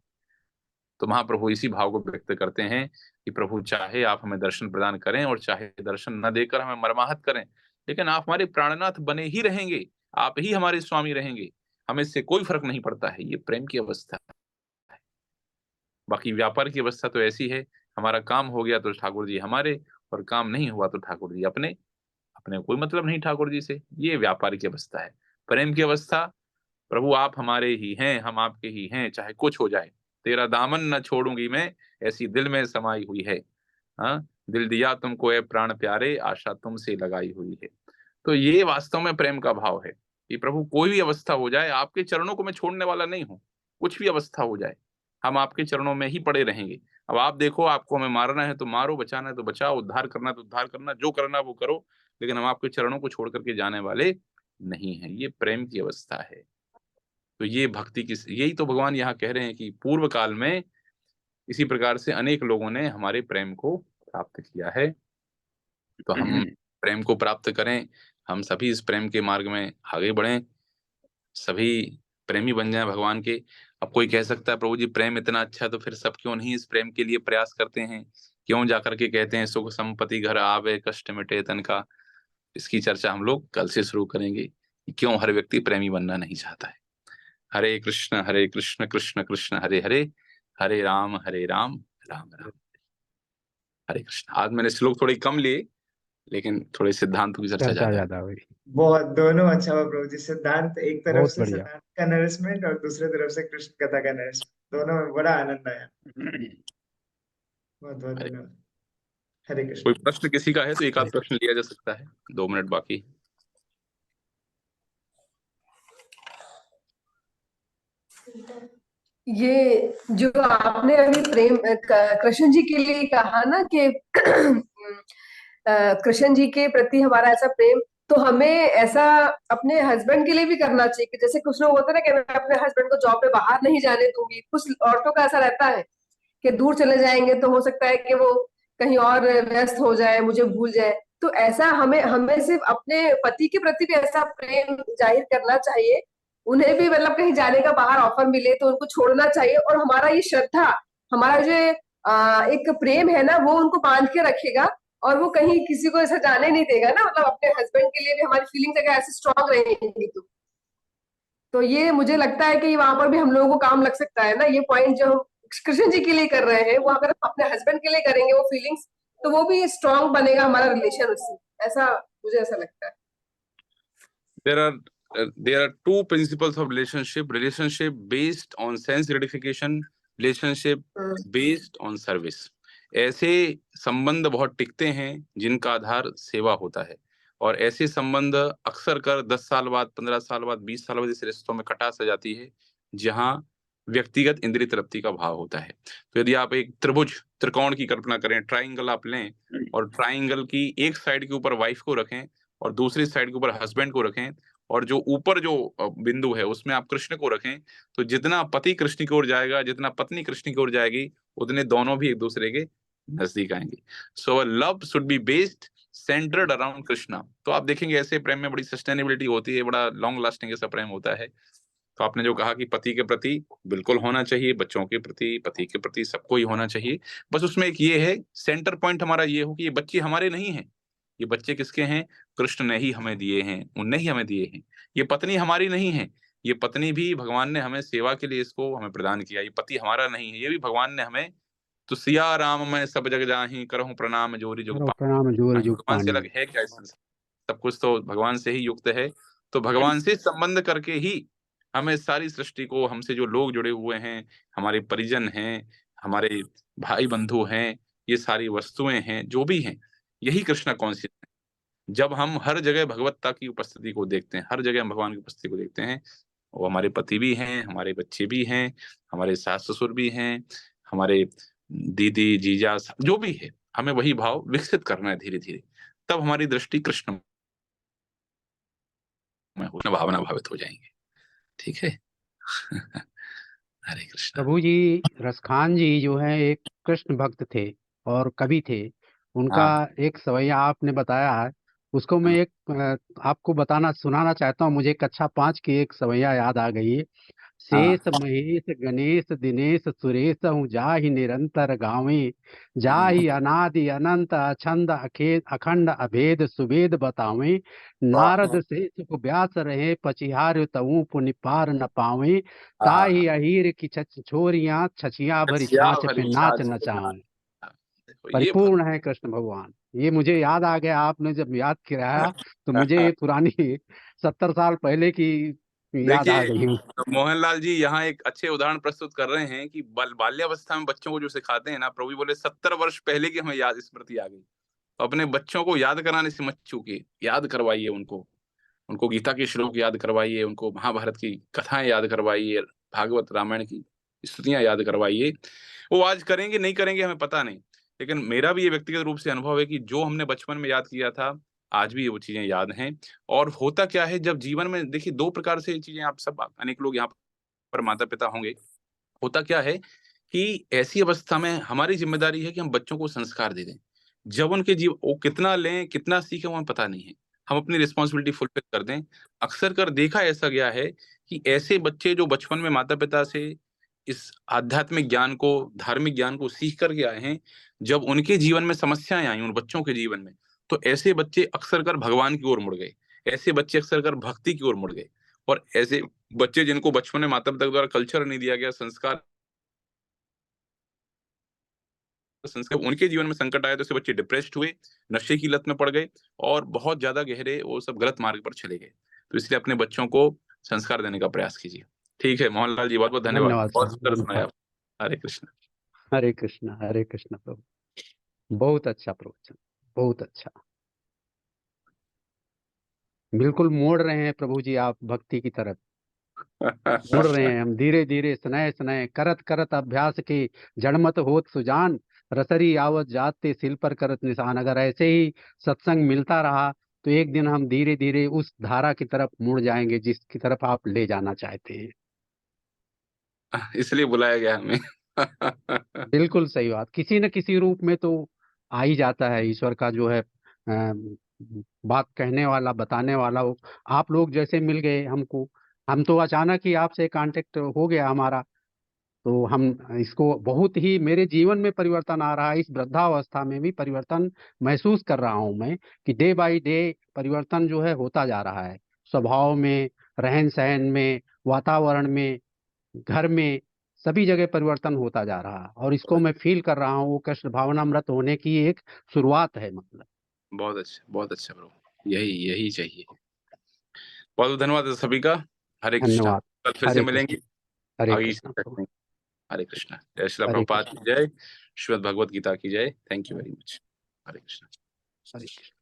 तो महाप्रभु इसी भाव को व्यक्त करते हैं कि प्रभु चाहे आप हमें दर्शन प्रदान करें और चाहे दर्शन न देकर हमें मर्माहत करें, लेकिन आप हमारे प्राणनाथ बने ही रहेंगे, आप ही हमारे स्वामी रहेंगे, हमें इससे कोई फर्क नहीं पड़ता है। ये प्रेम की अवस्था है। बाकी व्यापार की अवस्था तो ऐसी है, हमारा काम हो गया तो ठाकुर जी हमारे, और काम नहीं हुआ तो ठाकुर जी अपने, अपने कोई मतलब नहीं ठाकुर जी से। ये व्यापार की अवस्था है। प्रेम की अवस्था, प्रभु आप हमारे ही हैं, हम आपके ही हैं, चाहे कुछ हो जाए, तेरा दामन न छोड़ूंगी मैं, ऐसी दिल में समाई हुई है। हाँ, दिल दिया तुमको ए प्राण प्यारे, आशा तुमसे लगाई हुई है। तो ये वास्तव में प्रेम का भाव है कि प्रभु कोई भी अवस्था हो जाए, आपके चरणों को मैं छोड़ने वाला नहीं हूँ। कुछ भी अवस्था हो जाए, हम आपके चरणों में ही पड़े रहेंगे। अब आप देखो, आपको हमें मारना है तो मारो, बचाना है तो बचाओ, उद्धार करना है तो उद्धार करना, जो करना वो करो, लेकिन हम आपके चरणों को छोड़ करके जाने वाले नहीं हैं। ये प्रेम की अवस्था है। तो ये भक्ति की, यही तो भगवान यहाँ कह रहे हैं कि पूर्व काल में इसी प्रकार से अनेक लोगों ने हमारे प्रेम को प्राप्त किया है। तो हम प्रेम को प्राप्त करें, हम सभी इस प्रेम के मार्ग में आगे बढ़ें, सभी प्रेमी बन जाएं भगवान के। अब कोई कह सकता है, प्रभु जी प्रेम इतना अच्छा, तो फिर सब क्यों नहीं इस प्रेम के लिए प्रयास करते हैं? क्यों जाकर के कहते हैं सुख संपत्ति घर आवे, कष्ट मिटे तन का? इसकी चर्चा हम लोग कल से शुरू करेंगे कि क्यों हर व्यक्ति प्रेमी बनना नहीं चाहता है। हरे कृष्ण कृष्ण कृष्ण हरे हरे, हरे राम राम राम हरे कृष्ण। आज मैंने श्लोक थोड़े कम लिए, लेकिन थोड़े सिद्धांतों की चर्चा ज्यादा हुई। बहुत, दोनों अच्छा हुआ प्रभु जी। सिद्धांत एक तरफ बहुत से बढ़िया। सिद्धांत का नरिशमेंट और दूसरे तरफ से कृष्ण कथा का नरिशमेंट, दोनों में बड़ा आनंद आया। बहुत बहुत धन्यवाद। हरे कृष्ण। कोई प्रश्न किसी का है तो एक आध प्रश्न लिया जा सकता है, 2 मिनट बाकी। ये जो आपने अभी प्रेम कृष्ण जी के लिए कहा ना कि कृष्ण जी के प्रति हमारा ऐसा प्रेम, तो हमें ऐसा अपने हस्बैंड के लिए भी करना चाहिए कि जैसे कुछ लोग होते हैं ना कि मैं अपने हस्बैंड को जॉब पे बाहर नहीं जाने दूंगी। कुछ औरतों का ऐसा रहता है कि दूर चले जाएंगे तो हो सकता है कि वो कहीं और व्यस्त हो जाए, मुझे भूल जाए। तो ऐसा हमें हमें सिर्फ अपने पति के प्रति भी ऐसा प्रेम जाहिर करना चाहिए, उन्हें भी मतलब कहीं जाने का बाहर ऑफर मिले तो उनको छोड़ना चाहिए, और हमारा ये श्रद्धा, हमारा जो एक प्रेम है ना, वो उनको बांध के रखेगा और वो कहीं किसी को ऐसा जाने नहीं देगा ना, मतलब अपने हस्बैंड के लिए भी हमारी फीलिंग्स अगर ऐसे स्ट्रांग रहेंगी तो ये मुझे लगता है कि वहां पर भी हम लोगों को काम लग सकता है ना। ये पॉइंट जो हम कृष्ण जी के लिए कर रहे हैं वो अगर हम अपने हस्बैंड के लिए करेंगे वो फीलिंग्स, तो वो भी स्ट्रांग बनेगा हमारा रिलेशन उससे। ऐसा मुझे ऐसा लगता है। there are there are two principles of relationship based on sense gratification, relationship based on service. ऐसे संबंध बहुत टिकते हैं जिनका आधार सेवा होता है, और ऐसे संबंध अक्सर कर 10 साल बाद, 15 साल बाद, 20 साल बाद इस रिश्तों में खटास आ जाती है जहां व्यक्तिगत इंद्रिय तृप्ति का भाव होता है। तो यदि आप एक त्रिकोण की कल्पना करें, ट्राइंगल आप लें और ट्राइंगल की एक साइड के ऊपर वाइफ को रखें और दूसरी साइड के ऊपर हस्बैंड को रखें, और जो ऊपर जो बिंदु है उसमें आप कृष्ण को रखें, तो जितना पति कृष्ण की ओर जाएगा, जितना पत्नी कृष्ण की ओर जाएगी, उतने दोनों भी एक दूसरे के नजदीक आएंगे। So love should be based centred around Krishna. तो आप देखेंगे ऐसे प्रेम में बड़ी सस्टेनेबिलिटी होती है, बड़ा लॉन्ग लास्टिंग ऐसा प्रेम होता है। तो आपने जो कहा कि पति के प्रति बिल्कुल होना चाहिए, बच्चों के प्रति, पति के प्रति, सबको ही होना चाहिए। बस उसमें एक ये है, सेंटर पॉइंट हमारा ये हो कि ये बच्चे हमारे नहीं हैं, ये बच्चे किसके हैं? कृष्ण ने ही हमें दिए हैं, उनने ही हमें दिए हैं। ये पत्नी हमारी नहीं है, ये पत्नी भी भगवान ने हमें सेवा के लिए इसको हमें प्रदान किया। ये पति हमारा नहीं है, ये भी भगवान ने हमें। तो सिया राम मैं सब जग जाहि, करहूं प्रणाम जोरी जुग करो प्रणाम जोर जुग भगवान से पानी। अलग है क्या इस संसार? सब कुछ तो भगवान से ही युक्त है। तो भगवान से संबंध करके ही हमें सारी सृष्टि को, हमसे जो लोग जुड़े हुए हैं, हमारे परिजन हैं, हमारे भाई बंधु हैं, ये सारी वस्तुएं हैं, जो भी हैं, यही कृष्णा कॉन्शियस है। जब हम हर जगह भगवत्ता की उपस्थिति को देखते हैं, हर जगह हम भगवान की उपस्थिति को देखते हैं, वो हमारे पति भी हैं, हमारे बच्चे भी हैं, हमारे सास ससुर भी हैं, हमारे दीदी जीजा, जो भी है, हमें वही भाव विकसित करना है धीरे धीरे। तब हमारी दृष्टि कृष्ण में हो, भावना भावित हो जाएंगे। ठीक है। हरे कृष्णा। प्रभु जी, रसखान जी जो है एक कृष्ण भक्त थे और कवि थे। उनका हाँ एक सवैया आपने बताया है, उसको मैं हाँ एक आपको बताना सुनाना चाहता हूँ। मुझे कक्षा 5 की एक सवैया याद आ गई है। हाँ शेष महेश गणेश दिनेश सुरेश हूँ जाहि निरंतर गावे, जाहि अनादि अनंत अछंद अखेद अखंड अभेद सुभेद बतावे। नारद से सुख व्यास रहे पचिहार तऊ पुनि पार न पावे, ताहि अहीर की छोरियां छछिया भरी कछिया छाछ पे भरी नाच छाछ पे नाच। नचावे। देखो ये परिपूर्ण है कृष्ण भगवान। ये मुझे याद आ गया, आपने जब याद कराया तो मुझे ये पुरानी 70 साल पहले की याद आ देखिए, गई। मोहनलाल जी यहाँ एक अच्छे उदाहरण प्रस्तुत कर रहे हैं कि बाल्यावस्था में बच्चों को जो सिखाते हैं ना, प्रभु जी बोले 70 वर्ष पहले की हमें याद स्मृति आ गई। तो अपने बच्चों को याद कराने से मत चूकिए, याद करवाइए उनको। उनको गीता के श्लोक याद करवाइए, उनको महाभारत की कथाएं याद करवाइए, भागवत रामायण की स्तुतियां याद करवाइए। वो आज करेंगे नहीं करेंगे हमें पता नहीं, लेकिन मेरा भी ये व्यक्तिगत रूप से अनुभव है कि जो हमने बचपन में याद किया था, आज भी ये वो चीजें याद हैं। और होता क्या है, जब जीवन में देखिए दो प्रकार से चीजें, आप सब अनेक लोग यहाँ पर माता पिता होंगे। होता क्या है कि ऐसी अवस्था में हमारी जिम्मेदारी है कि हम बच्चों को संस्कार दे दें। जब उनके जीव वो कितना लें, कितना सीखें, वो हमें पता नहीं है। हम अपनी रिस्पॉन्सिबिलिटी फुलफिल कर दें। अक्सर कर देखा ऐसा गया है कि ऐसे बच्चे जो बचपन में माता पिता से इस आध्यात्मिक ज्ञान को, धार्मिक ज्ञान को सीख करके आए हैं, जब उनके जीवन में समस्याएं आई, उन बच्चों के जीवन में, तो ऐसे बच्चे अक्सर कर भगवान की ओर मुड़ गए। ऐसे बच्चे अक्सर कर भक्ति की ओर मुड़ गए। और ऐसे बच्चे जिनको बचपन में माता पिता द्वारा कल्चर नहीं दिया गया, संस्कार संस्कार, उनके जीवन में संकट आया तो ऐसे बच्चे डिप्रेस्ड हुए, नशे की लत में पड़ गए, और बहुत ज्यादा गहरे वो सब गलत मार्ग पर चले गए। तो इसलिए अपने बच्चों को संस्कार देने का प्रयास कीजिए। ठीक है मोहनलाल जी, बहुत बहुत धन्यवाद, धन्यवाद बहुत सर, सुंदर सुनाया धन्यवाद। आप। हरे कृष्ण। हरे कृष्ण प्रभु। बहुत अच्छा प्रवचन, बहुत अच्छा। बिल्कुल मोड़ रहे हैं प्रभु जी आप भक्ति की तरफ, मुड़ रहे हैं हम धीरे धीरे स्नेह स्नेह करत करत अभ्यास के जड़मत होत सुजान, रसरी आवत जाते सिल पर करत निशान। अगर ऐसे ही सत्संग मिलता रहा तो एक दिन हम धीरे धीरे उस धारा की तरफ मुड़ जाएंगे जिसकी तरफ आप ले जाना चाहते हैं। इसलिए बुलाया गया हमें। बिल्कुल सही बात। किसी न किसी रूप में तो आ ही जाता है ईश्वर का जो है बात कहने वाला, बताने वाला हो। आप लोग जैसे मिल गए हमको, हम तो अचानक ही आपसे कांटेक्ट हो गया हमारा, तो हम इसको बहुत ही, मेरे जीवन में परिवर्तन आ रहा है, इस वृद्धावस्था में भी परिवर्तन महसूस कर रहा हूं मैं कि डे बाय डे परिवर्तन जो है होता जा रहा है, स्वभाव में, रहन सहन में, वातावरण में, घर में, सभी जगह परिवर्तन होता जा रहा है और इसको मैं फील कर रहा हूँ। वो कृष्ण भावनामृत होने की एक शुरुआत है, मतलब। बहुत अच्छा प्रभु, यही यही चाहिए। बहुत बहुत धन्यवाद सभी का। हरे कृष्णा। धन्यवाद। कल फिर से हरे मिलेंगे, कृष्ण। हरे आगे कृष्ण सकते प्रभु। हैं। हरे कृष्णा। जय श्री हरे प्रभुपाद कृष्ण। की जय, श्रीमद् भगवद गीता की जय। Thank you very much. Hare Krishna. Hare Krishna.